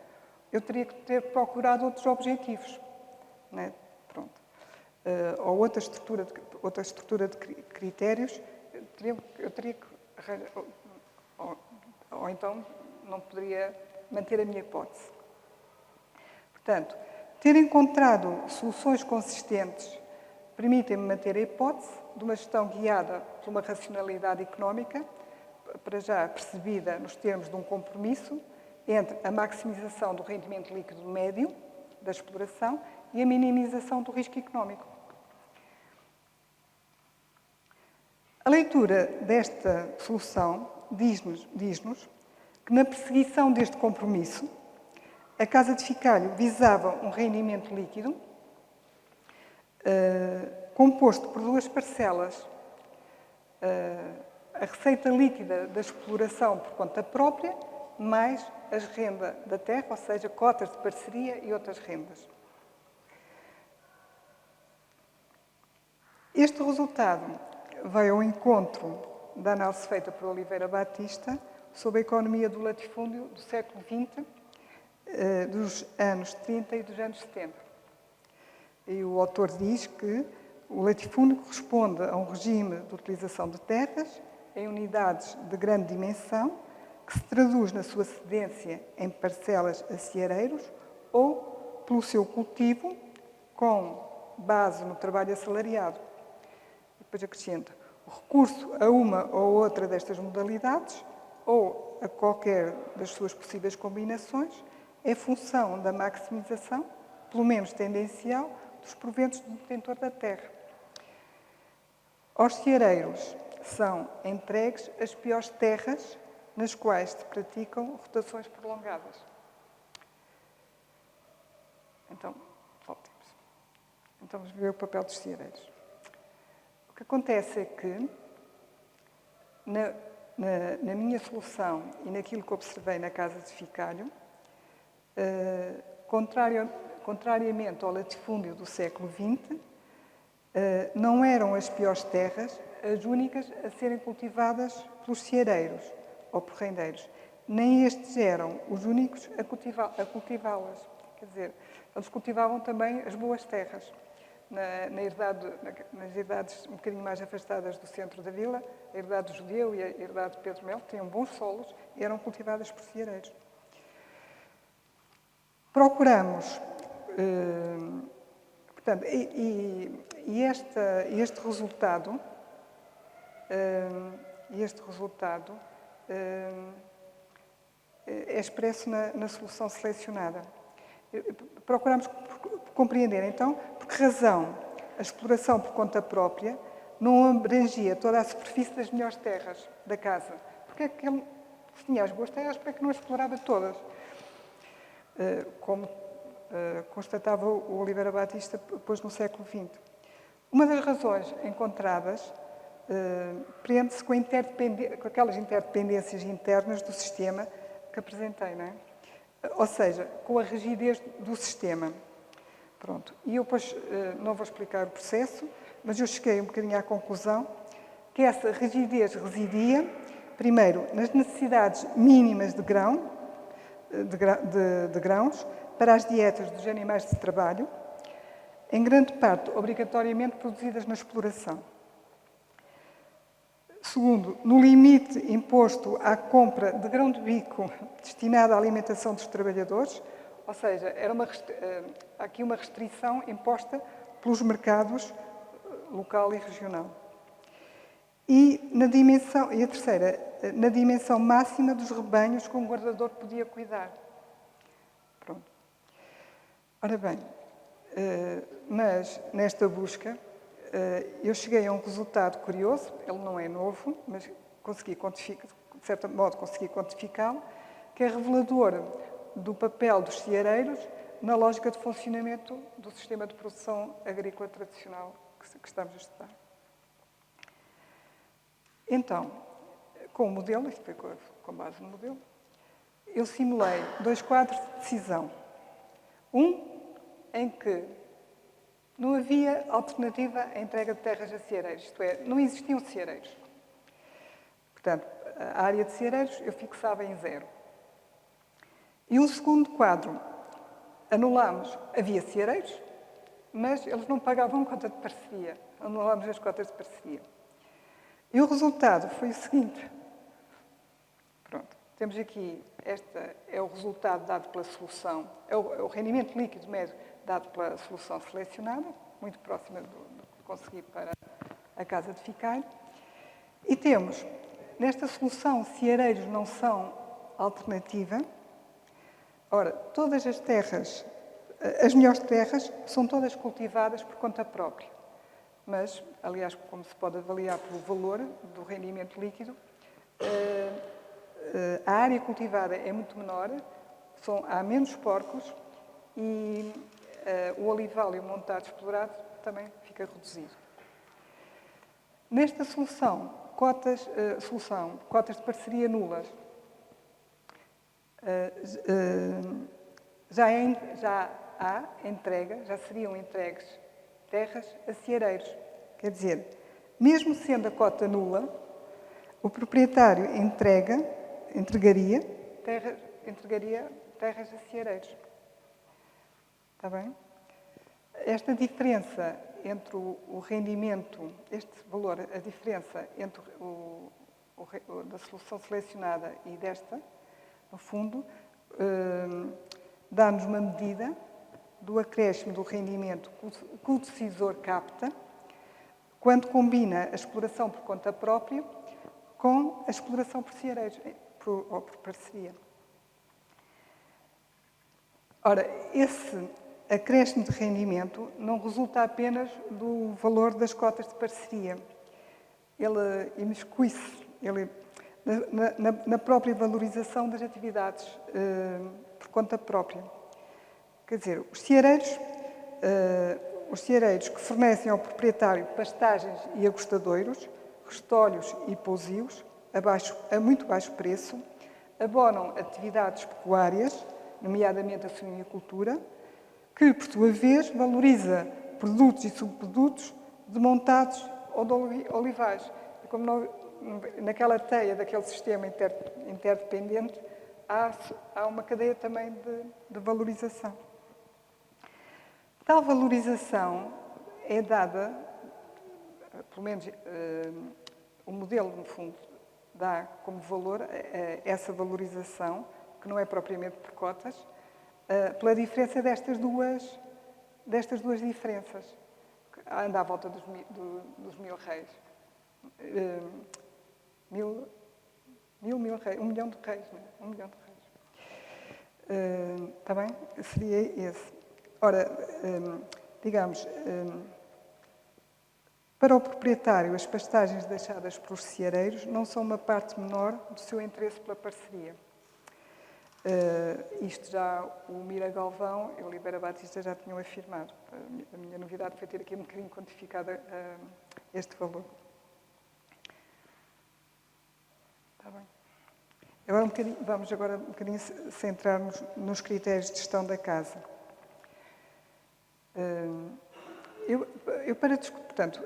S2: Eu teria que ter procurado outros objetivos. Não é? Pronto. Ou outra estrutura de critérios, eu teria que arranjar, ou então não poderia manter a minha hipótese. Portanto, ter encontrado soluções consistentes permitem-me manter a hipótese de uma gestão guiada por uma racionalidade económica, para já percebida nos termos de um compromisso entre a maximização do rendimento líquido médio da exploração e a minimização do risco económico. A leitura desta solução diz-nos que, na perseguição deste compromisso, a Casa de Ficalho visava um rendimento líquido composto por duas parcelas. A receita líquida da exploração por conta própria, mais a renda da terra, ou seja, cotas de parceria e outras rendas. Este resultado veio ao encontro da análise feita por Oliveira Batista sobre a economia do latifúndio do século XX, dos anos 30 e dos anos 70. E o autor diz que o latifúndio corresponde a um regime de utilização de terras em unidades de grande dimensão, que se traduz na sua cedência em parcelas a ceareiros ou pelo seu cultivo com base no trabalho assalariado. Depois acrescenta, o recurso a uma ou outra destas modalidades ou a qualquer das suas possíveis combinações é função da maximização, pelo menos tendencial, dos proventos do detentor da terra. Aos ceareiros são entregues as piores terras nas quais se praticam rotações prolongadas. Então, voltemos. Então, vamos ver o papel dos ceareiros. O que acontece é que, na minha solução e naquilo que observei na Casa de Ficalho, contrariamente ao latifúndio do século XX, não eram as piores terras as únicas a serem cultivadas pelos ceareiros ou por rendeiros. Nem estes eram os únicos a cultivá-las. Quer dizer, eles cultivavam também as boas terras. Nas herdades um bocadinho mais afastadas do centro da vila, a herdade do Judeu e a herdade de Pedro Melo tinham bons solos e eram cultivadas por ceareiros. Procuramos, portanto, este resultado é expresso na solução selecionada. Procuramos compreender, então, por que razão a exploração por conta própria não abrangia toda a superfície das melhores terras da casa. Porque é que ele, se tinha as boas terras, porque é que não as explorava todas? Como constatava o Oliveira Batista depois no século XX. Uma das razões encontradas prende-se com aquelas interdependências internas do sistema que apresentei, não é? Ou seja, com a rigidez do sistema. Pronto. E eu depois não vou explicar o processo, mas eu cheguei um bocadinho à conclusão que essa rigidez residia, primeiro, nas necessidades mínimas de grãos para as dietas dos animais de trabalho, em grande parte obrigatoriamente produzidas na exploração. Segundo, no limite imposto à compra de grão de bico destinado à alimentação dos trabalhadores, ou seja, há aqui uma restrição imposta pelos mercados local e regional. E a terceira, na dimensão máxima dos rebanhos que um guardador podia cuidar. Pronto. Ora bem, mas nesta busca eu cheguei a um resultado curioso, ele não é novo, mas consegui de certo modo, consegui quantificá-lo, que é revelador do papel dos ceareiros na lógica de funcionamento do sistema de produção agrícola tradicional que estamos a estudar. Então, com o modelo, isto foi com base no modelo, eu simulei 2 quadros de decisão. Um em que não havia alternativa à entrega de terras a ceareiros, isto é, não existiam ceareiros. Portanto, a área de ceareiros eu fixava em 0. E um segundo quadro, anulámos, havia ceareiros, mas eles não pagavam cota de parceria. Anulámos as cotas de parceria. E o resultado foi o seguinte. Pronto, temos aqui, este é o resultado dado pela solução, é o rendimento líquido médio dado pela solução selecionada, muito próxima do que consegui para a casa de ficar. E temos, nesta solução, ceareiros não são alternativa. Ora, todas as terras, as melhores terras, são todas cultivadas por conta própria. Mas, aliás, como se pode avaliar pelo valor do rendimento líquido, a área cultivada é muito menor, há menos porcos e o olival e o montado explorado também fica reduzido. Nesta solução, cotas de parceria nulas, já há entrega, já seriam entregues terras a ceareiros. Quer dizer, mesmo sendo a cota nula, o proprietário entregaria terras a ceareiros. Está bem? Esta diferença entre o rendimento, este valor, a diferença entre da solução selecionada e desta, no fundo, dá-nos uma medida do acréscimo do rendimento que o decisor capta quando combina a exploração por conta própria com a exploração por ceareiros, ou por parceria. Ora, esse acréscimo de rendimento não resulta apenas do valor das cotas de parceria. Ele imiscui-se na própria valorização das atividades por conta própria. Quer dizer, os ceareiros que fornecem ao proprietário pastagens e agostadouros, restolhos e pousios, a muito baixo preço, abonam atividades pecuárias, nomeadamente a suinicultura, que, por sua vez, valoriza produtos e subprodutos de montados ou de olivais. E como naquela teia daquele sistema interdependente, há uma cadeia também de valorização. Tal valorização é dada, pelo menos o modelo, no fundo, dá como valor essa valorização, que não é propriamente por cotas, pela diferença destas duas diferenças, que anda à volta dos 1.000 reis. 1.000 reis, 1 milhão de reis, não é? 1 milhão de reis. Está bem? Seria esse. Ora, digamos, para o proprietário, as pastagens deixadas pelos ceareiros não são uma parte menor do seu interesse pela parceria. Isto já o Mira Galvão e o Oliveira Batista já tinham afirmado. A minha novidade foi ter aqui um bocadinho quantificado este valor. Está bem. Agora vamos agora um bocadinho centrar-nos nos critérios de gestão da casa. Portanto,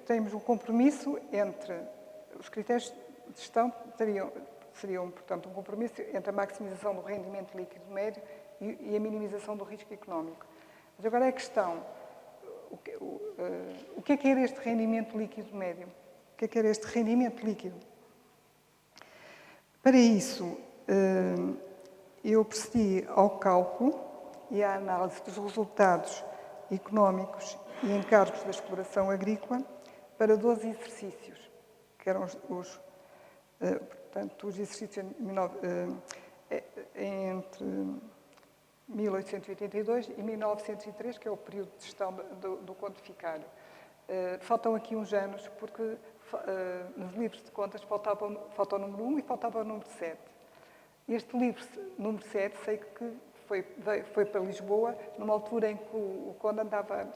S2: temos um compromisso entre os critérios de gestão seriam, portanto, um compromisso entre a maximização do rendimento líquido médio e a minimização do risco económico. Mas agora a questão, o que é era este rendimento líquido médio? O que é era este rendimento líquido? Para isso, eu procedi ao cálculo e à análise dos resultados económicos e encargos da exploração agrícola para 12 exercícios, que eram portanto, os exercícios entre 1882 e 1903, que é o período de gestão do quantificário. Faltam aqui uns anos, porque nos livros de contas falta o número 1 e faltava o número 7. Este livro, número 7, sei que foi para Lisboa, numa altura em que o Conde andava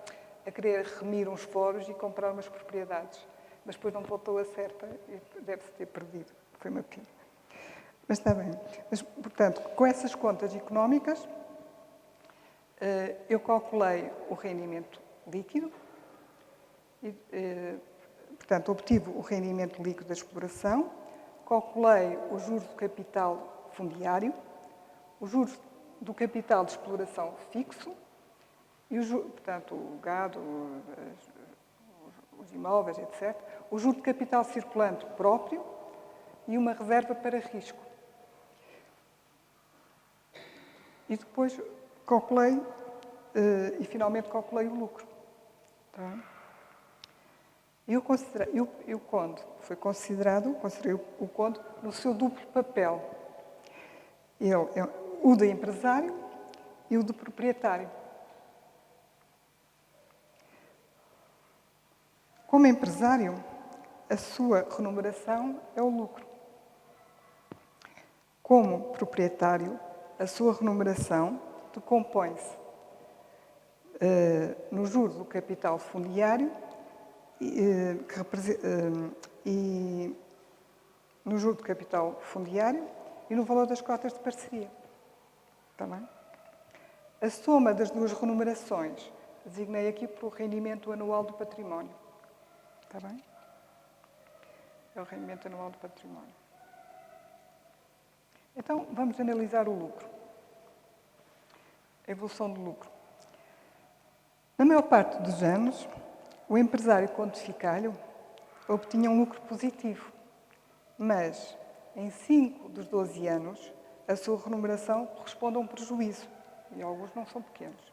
S2: a querer remir uns foros e comprar umas propriedades. Mas depois não voltou a certa e deve-se ter perdido. Foi uma pena. Mas está bem. Mas, portanto, com essas contas económicas, eu calculei o rendimento líquido, e, portanto, obtive o rendimento líquido da exploração, calculei os juros do capital fundiário, os juros do capital de exploração fixo, e portanto, o gado, os imóveis, etc., o juro de capital circulante próprio e uma reserva para risco. E depois calculei, e finalmente calculei o lucro. Tá? O Conde foi considerei o Conde no seu duplo papel. Ele é o de empresário e o de proprietário. Como empresário, a sua remuneração é o lucro. Como proprietário, a sua remuneração decompõe-se no juro do capital fundiário e no juro do capital fundiário e no valor das cotas de parceria. Está bem? A soma das duas remunerações designei aqui por rendimento anual do património. Está bem? É o rendimento anual do património. Então, vamos analisar o lucro. A evolução do lucro. Na maior parte dos anos, o empresário conto-ficalho obtinha um lucro positivo, mas em 5 dos 12 anos, a sua remuneração corresponde a um prejuízo, e alguns não são pequenos.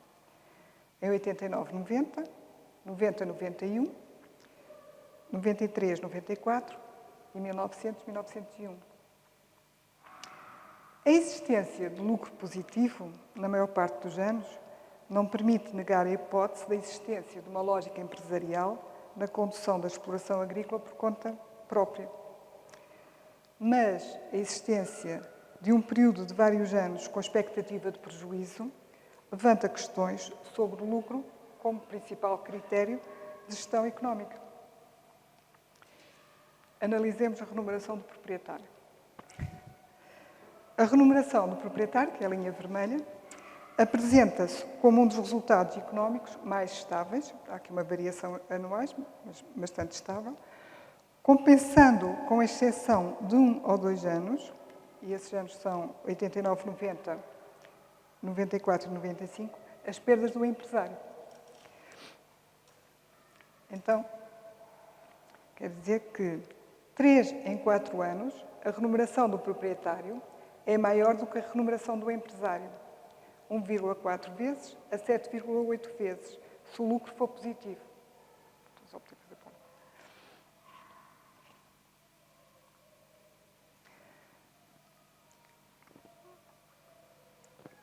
S2: Em 89, 90, 90, 91, 93, 94 e 1900, 1901. A existência de lucro positivo, na maior parte dos anos, não permite negar a hipótese da existência de uma lógica empresarial na condução da exploração agrícola por conta própria. Mas a existência de um período de vários anos com expectativa de prejuízo levanta questões sobre o lucro como principal critério de gestão económica. Analisemos a remuneração do proprietário. A remuneração do proprietário, que é a linha vermelha, apresenta-se como um dos resultados económicos mais estáveis, há aqui uma variação anuais, mas bastante estável, compensando, com exceção de 1 ou 2 anos, e esses anos são 89, 90, 94 e 95, as perdas do empresário. Então, quer dizer que 3 em 4 anos, a remuneração do proprietário é maior do que a remuneração do empresário, 1,4 vezes a 7,8 vezes, se o lucro for positivo.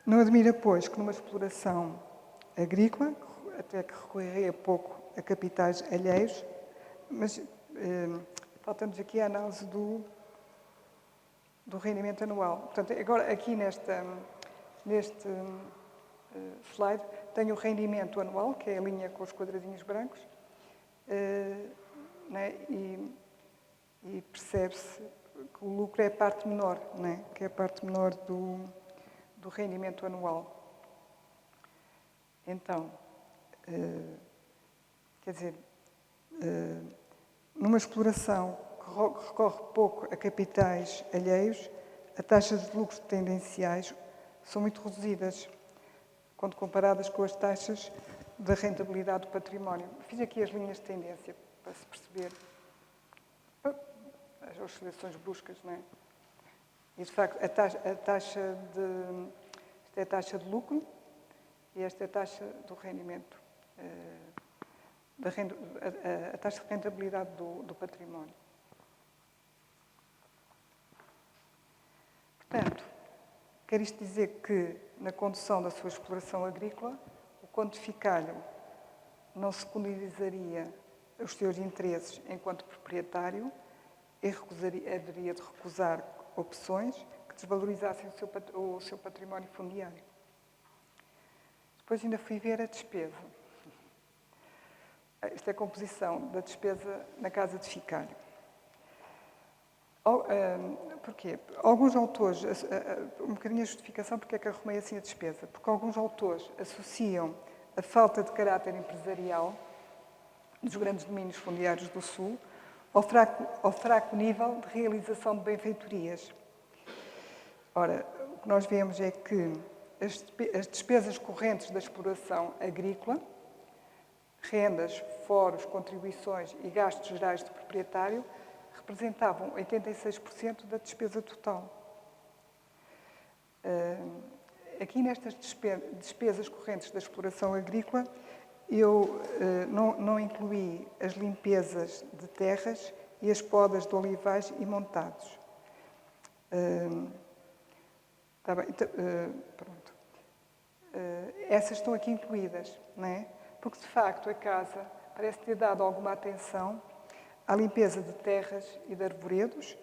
S2: Não admira, pois, que numa exploração agrícola, até que recorreria pouco a capitais alheios, mas falta-nos aqui a análise do rendimento anual. Portanto, agora aqui neste slide tenho o rendimento anual, que é a linha com os quadradinhos brancos, né? E percebe-se que o lucro é a parte menor, né? Que é a parte menor do rendimento anual. Então, quer dizer, numa exploração que recorre pouco a capitais alheios, as taxas de lucros tendenciais são muito reduzidas, quando comparadas com as taxas da rentabilidade do património. Fiz aqui as linhas de tendência, para se perceber as oscilações bruscas, não é? E, de facto, esta é a taxa de lucro e esta é a taxa do rendimento, a taxa de rentabilidade do património. Portanto, quer isto dizer que, na condução da sua exploração agrícola, o conto-ficalho não secundarizaria os seus interesses enquanto proprietário e haveria de recusar opções que desvalorizassem o seu património fundiário. Depois ainda fui ver a despesa. Esta é a composição da despesa na casa de ficário. Porquê? Alguns autores, um bocadinho a justificação porque é que arrumei assim a despesa, porque alguns autores associam a falta de caráter empresarial dos grandes domínios fundiários do Sul ao fraco nível de realização de benfeitorias. Ora, o que nós vemos é que as despesas correntes da exploração agrícola, rendas, foros, contribuições e gastos gerais do proprietário, representavam 86% da despesa total. Aqui nestas despesas correntes da exploração agrícola, eu não incluí as limpezas de terras e as podas de olivais e montados. Tá bem, pronto. Essas estão aqui incluídas, não é? Porque, de facto, a casa parece ter dado alguma atenção à limpeza de terras e de arvoredos,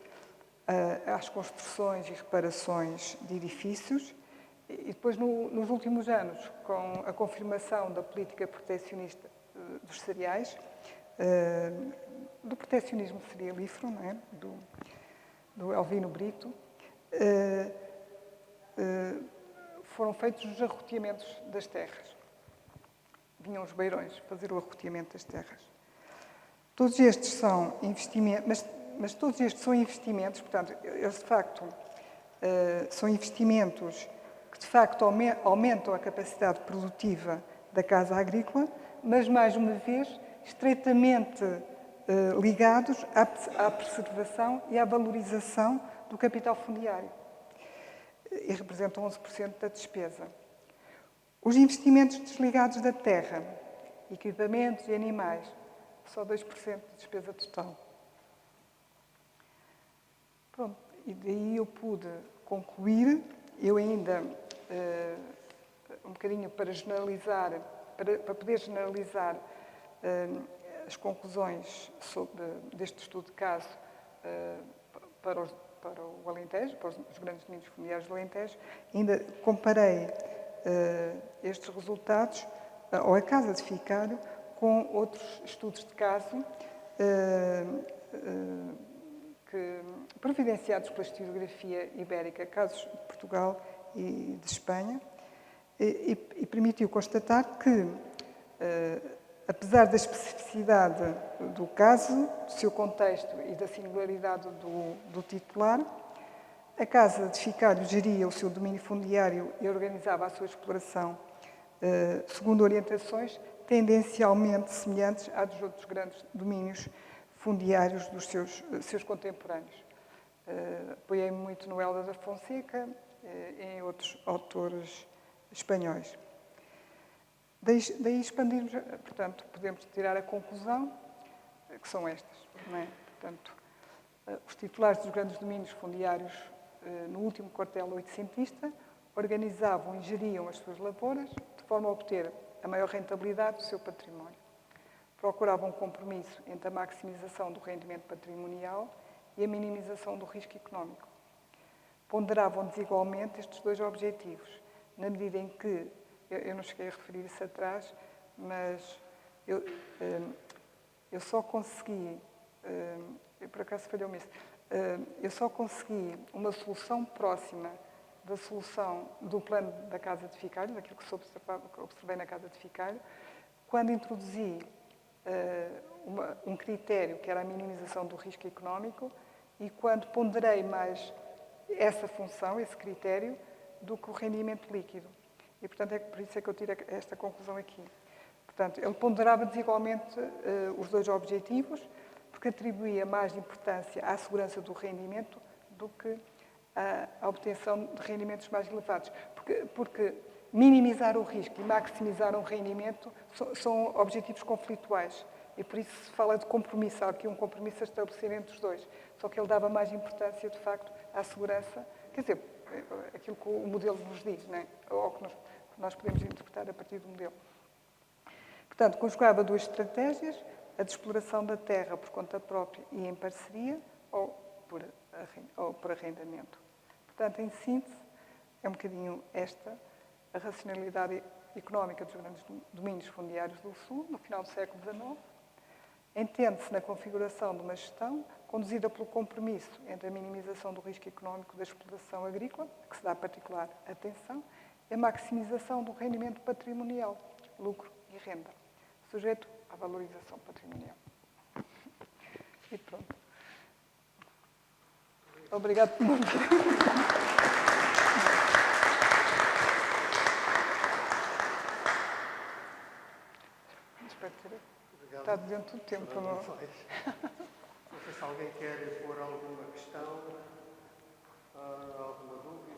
S2: às construções e reparações de edifícios, e depois, nos últimos anos, com a confirmação da política proteccionista dos cereais, do proteccionismo cerealífero, não é? do Elvino Brito, foram feitos os arroteamentos das terras. Vinham os beirões fazer o arroteamento das terras. Todos estes são investimentos, mas todos estes são investimentos, portanto, eles de facto são investimentos que de facto aumentam a capacidade produtiva da casa agrícola, mas mais uma vez estreitamente ligados à preservação e à valorização do capital fundiário. E representam 11% da despesa. Os investimentos desligados da terra, equipamentos e animais, só 2% de despesa total. Pronto, e daí eu pude concluir, eu ainda, um bocadinho para generalizar, para poder generalizar as conclusões deste estudo de caso para o Alentejo, para os grandes domínios fundiários do Alentejo, ainda comparei estes resultados, ou a casa de ficário, com outros estudos de caso providenciados pela historiografia ibérica, casos de Portugal e de Espanha, e permitiu constatar que, apesar da especificidade do caso, do seu contexto e da singularidade do titular, a casa de ficário geria o seu domínio fundiário e organizava a sua exploração segundo orientações tendencialmente semelhantes à dos outros grandes domínios fundiários dos seus contemporâneos. Apoiei-me muito no Hélder da Fonseca e em outros autores espanhóis. Daí expandirmos, portanto, podemos tirar a conclusão, que são estas, não é? Portanto, os titulares dos grandes domínios fundiários no último quartel oitocentista organizavam e geriam as suas lavouras de forma a obter a maior rentabilidade do seu património. Procuravam um compromisso entre a maximização do rendimento patrimonial e a minimização do risco económico. Ponderavam desigualmente estes dois objetivos, na medida em que, eu não cheguei a referir isso atrás, mas eu só consegui, por acaso falhou-me isso, eu só consegui uma solução próxima da solução do plano da casa de ficário, daquilo que observei na casa de ficário, quando introduzi um critério que era a minimização do risco económico e quando ponderei mais essa função, esse critério, do que o rendimento líquido. E, portanto, é por isso é que eu tiro esta conclusão aqui. Portanto, ele ponderava desigualmente os dois objetivos, porque atribuía mais importância à segurança do rendimento do que à obtenção de rendimentos mais elevados. Porque minimizar o risco e maximizar o rendimento são objetivos conflituais. E por isso se fala de compromisso. Há aqui um compromisso a estabelecer entre os dois. Só que ele dava mais importância, de facto, à segurança. Quer dizer, aquilo que o modelo nos diz, não é? Ou que nós podemos interpretar a partir do modelo. Portanto, conjugava duas estratégias. a de exploração da terra por conta própria e em parceria ou por arrendamento. Portanto, em síntese, é um bocadinho esta a racionalidade económica dos grandes domínios fundiários do Sul, no final do século XIX. Entende-se na configuração de uma gestão conduzida pelo compromisso entre a minimização do risco económico da exploração agrícola, que se dá particular atenção, e a maximização do rendimento patrimonial, lucro e renda, sujeito à valorização patrimonial. E pronto. Obrigado por me ouvir. Espero ter estado dentro do tempo.
S1: Não sei se alguém quer pôr alguma questão, alguma dúvida.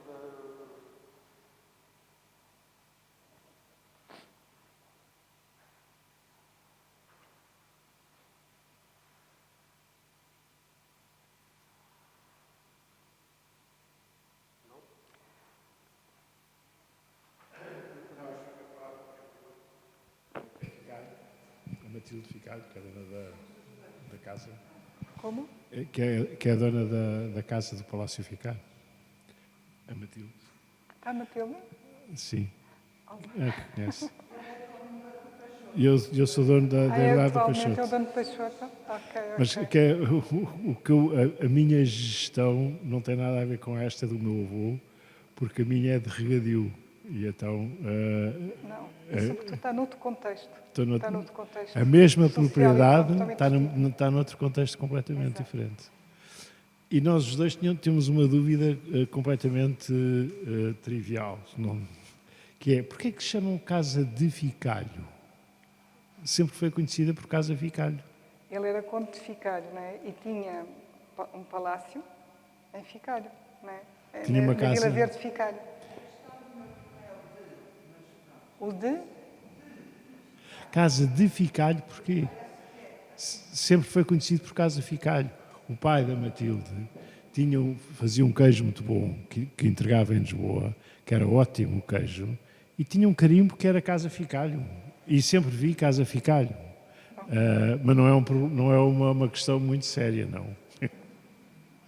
S3: A Matilde Ficalho, que é dona da casa.
S2: Como?
S3: Que é a dona da casa do Palácio Ficalho. A Matilde.
S2: Está na tela?
S3: Sim. É que conhece. E eu sou dono da herdade do
S2: atualmente é o
S3: Peixoto.
S2: dono do Peixoto? Ok.
S3: Mas que é, a minha gestão não tem nada a ver com esta do meu avô, porque a minha é de regadio. E então...
S2: Não, isso porque está noutro contexto. Está noutro contexto.
S3: A mesma
S2: social e
S3: propriedade
S2: completamente
S3: está noutro contexto completamente diferente. E nós os dois temos uma dúvida completamente trivial, que é, porquê é que se chamam Casa de Ficalho? Sempre foi conhecida por Casa Ficalho.
S2: Ele era conde de Ficalho, não é? E tinha um palácio em Ficalho, não é?
S3: Tinha uma
S2: na
S3: casa...
S2: Vila Verde de Ficalho. O de?
S3: Casa de Ficalho, porquê? Sempre foi conhecido por Casa Ficalho. O pai da Matilde fazia um queijo muito bom, que entregava em Lisboa, que era ótimo o queijo, e tinha um carimbo que era Casa Ficalho. E sempre vi Casa Ficalho. Mas não é uma questão muito séria, não.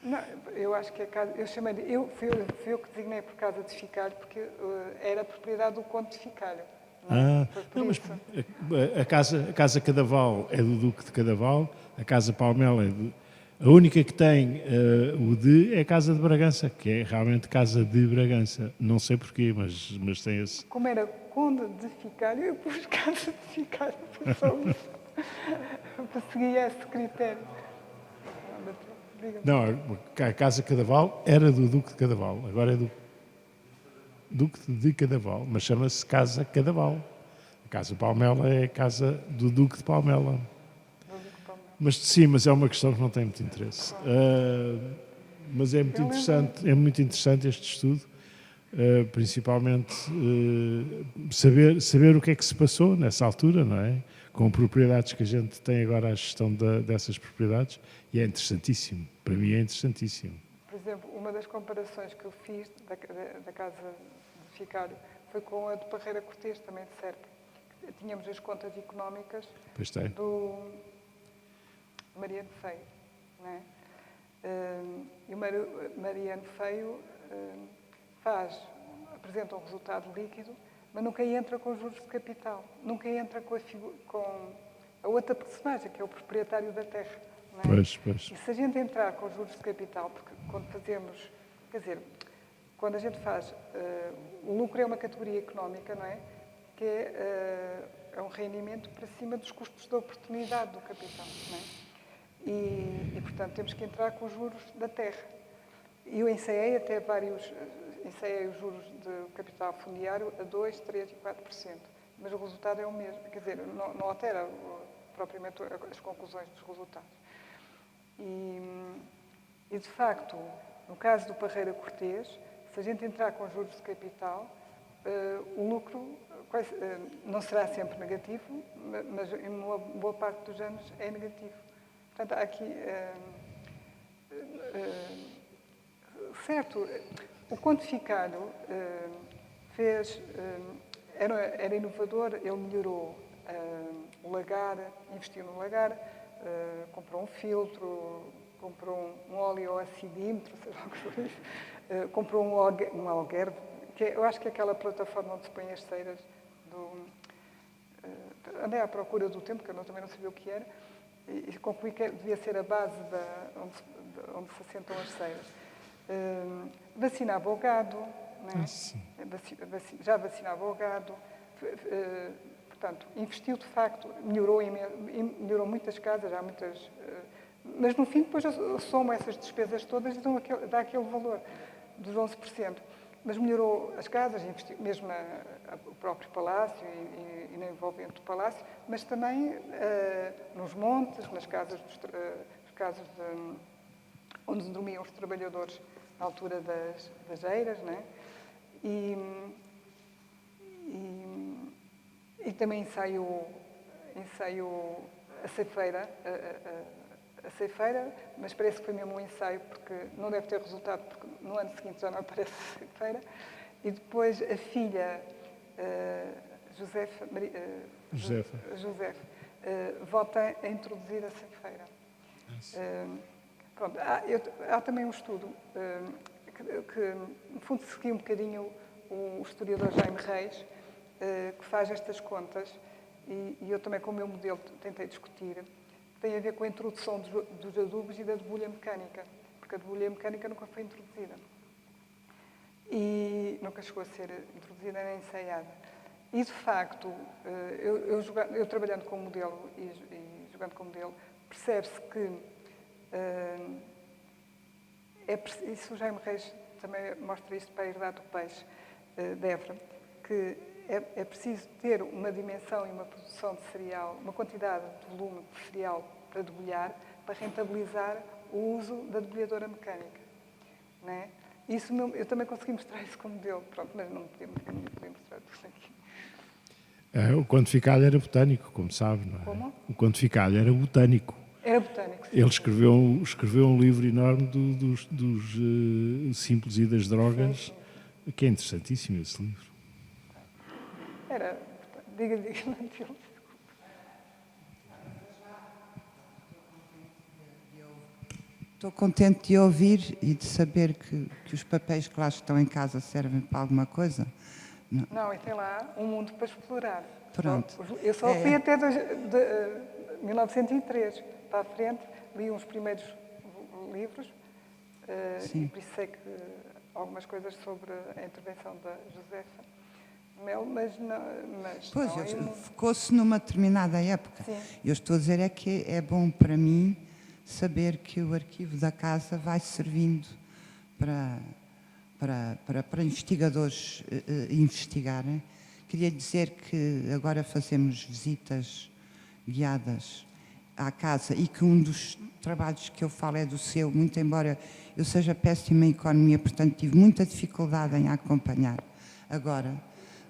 S2: Não, eu acho que a casa... Fui eu que designei por Casa de Ficalho, porque era propriedade do conde de Ficalho.
S3: Não, mas a casa Cadaval é do Duque de Cadaval, a Casa Palmela a única que tem o de é a Casa de Bragança, que é realmente Casa de Bragança. Não sei porquê, mas tem esse...
S2: Como era conde de Ficalho, eu pus Casa de Ficalho. Eu segui esse critério.
S3: Não, a Casa Cadaval era do Duque de Cadaval, agora é do Duque de Cadaval, mas chama-se Casa Cadaval. A Casa Palmela é a casa do Duque de Palmela. Mas sim, mas é uma questão que não tem muito interesse. Mas é muito interessante este estudo, principalmente saber o que é que se passou nessa altura, não é? Com propriedades que a gente tem agora a gestão dessas propriedades, e é interessantíssimo. Para mim é interessantíssimo.
S2: Por exemplo, uma das comparações que eu fiz da Casa de Ficalho foi com a de Parreira Cortês, também de Serpa. Tínhamos as contas económicas do Mariano Feio, não é? E o Mariano Feio apresenta um resultado líquido, mas nunca entra com juros de capital, nunca entra com a outra personagem, que é o proprietário da terra. Não é?
S3: Pois.
S2: E se a gente entrar com juros de capital, porque quando a gente faz, o lucro é uma categoria económica, não é? Que é um rendimento para cima dos custos de oportunidade do capital, não é? E, portanto, temos que entrar com os juros da terra. E eu ensaiei os juros de capital fundiário a 2%, 3% e 4%. Mas o resultado é o mesmo. Quer dizer, não altera propriamente as conclusões dos resultados. E, de facto, no caso do Parreira Cortês, se a gente entrar com juros de capital, o lucro não será sempre negativo, mas em uma boa parte dos anos é negativo. Portanto, há aqui... certo, o Conde Ficalho era inovador, ele melhorou o lagar, investiu no lagar, comprou um filtro, comprou um oleoacidímetro, sei lá o que foi isso, comprou um alguer, eu acho que é aquela plataforma onde se põem as ceiras andei à procura do tempo, que eu também não sabia o que era, e concluí que devia ser a base onde se assentam as ceiras. Vacinava o gado, né? Já vacinava o gado, portanto, investiu de facto, melhorou muitas casas, há muitas, mas no fim depois somam essas despesas todas e dá aquele valor dos 11%. Mas melhorou as casas, investiu mesmo o próprio palácio e no envolvimento do palácio, mas também nos montes, nas casas, onde dormiam os trabalhadores na altura das eiras, né? E também ensaiou a ceifeira, mas parece que foi mesmo um ensaio, porque não deve ter resultado, porque no ano seguinte já não aparece a ceifeira. E depois a filha, Josefa, volta a introduzir a ceifeira. Pronto, há também um estudo que, no fundo, seguiu um bocadinho o historiador Jaime Reis, que faz estas contas, e eu também, com o meu modelo, tentei discutir. Tem a ver com a introdução dos adubos e da debulha mecânica, porque a debulha mecânica nunca foi introduzida. E nunca chegou a ser introduzida nem ensaiada. E, de facto, eu trabalhando com o modelo e jogando com o modelo, percebe-se que, isso o Jaime Reis também mostra isto para a herdade do peixe de Évora, que é preciso ter uma dimensão e uma produção de cereal, uma quantidade de volume de cereal para debulhar, para rentabilizar o uso da debulhadora mecânica. Não é? Isso eu também consegui mostrar isso com o modelo, pronto, mas não podia mostrar tudo aqui.
S3: O quantificado era botânico, como sabe, não é?
S2: Como?
S3: O quantificado era botânico.
S2: Era botânico, sim.
S3: Ele escreveu um livro enorme dos simples e das drogas,
S2: sim.
S3: que é interessantíssimo esse livro.
S2: Era, diga, Matilde.
S4: Estou contente de ouvir e de saber que os papéis que lá estão em casa servem para alguma coisa.
S2: Não, e tem lá um mundo para explorar.
S4: Pronto.
S2: Eu só fui até 1903 para a frente, li uns primeiros livros, e por isso sei que algumas coisas sobre a intervenção da Josefa Mel, mas não.
S4: Pois, ficou-se numa determinada época.
S2: Sim.
S4: Eu estou a dizer é que é bom para mim saber que o arquivo da casa vai servindo para investigadores investigarem. Queria dizer que agora fazemos visitas guiadas à casa e que um dos trabalhos que eu falo é do seu, muito embora eu seja péssima em economia, portanto tive muita dificuldade em acompanhar agora.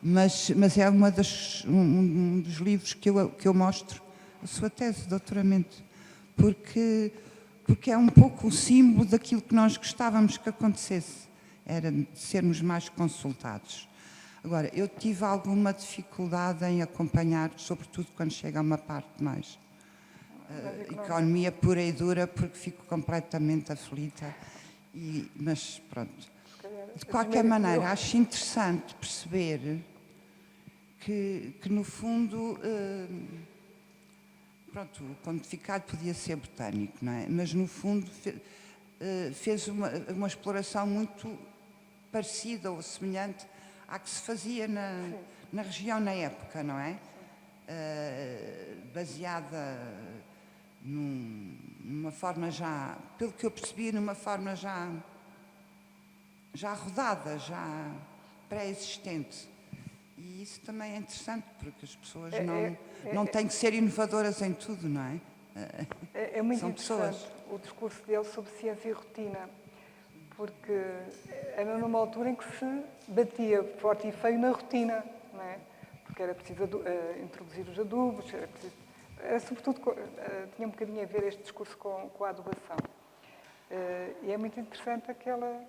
S4: Mas é um dos livros que eu mostro a sua tese de doutoramento, porque é um pouco o símbolo daquilo que nós gostávamos que acontecesse, era de sermos mais consultados. Agora, eu tive alguma dificuldade em acompanhar, sobretudo quando chega a uma parte mais economia pura e dura, porque fico completamente aflita, mas pronto. De qualquer maneira, acho interessante perceber que no fundo, pronto, o quantificado podia ser botânico, não é? Mas no fundo fez uma exploração muito parecida ou semelhante à que se fazia na região na época, não é? Baseada numa forma já, pelo que eu percebi, numa forma já rodada, já pré-existente. E isso também é interessante, porque as pessoas não têm que ser inovadoras em tudo, não é?
S2: É muito
S4: São
S2: interessante
S4: pessoas.
S2: o discurso dele sobre ciência e rotina, porque era numa altura em que se batia forte e feio na rotina, não é? Porque era preciso introduzir os adubos, sobretudo, tinha um bocadinho a ver este discurso com a adubação. E é muito interessante aquela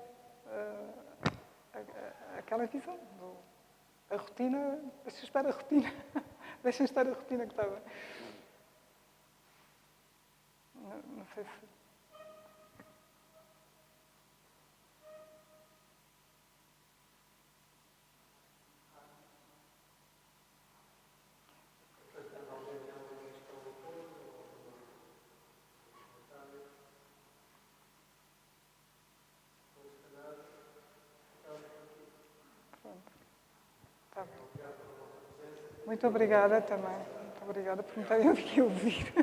S2: visão. A rotina, deixa estar a rotina. Deixem estar a rotina que estava. Não sei se... Tá bem. Muito obrigada também. Muito obrigada por me terem aqui ouvir.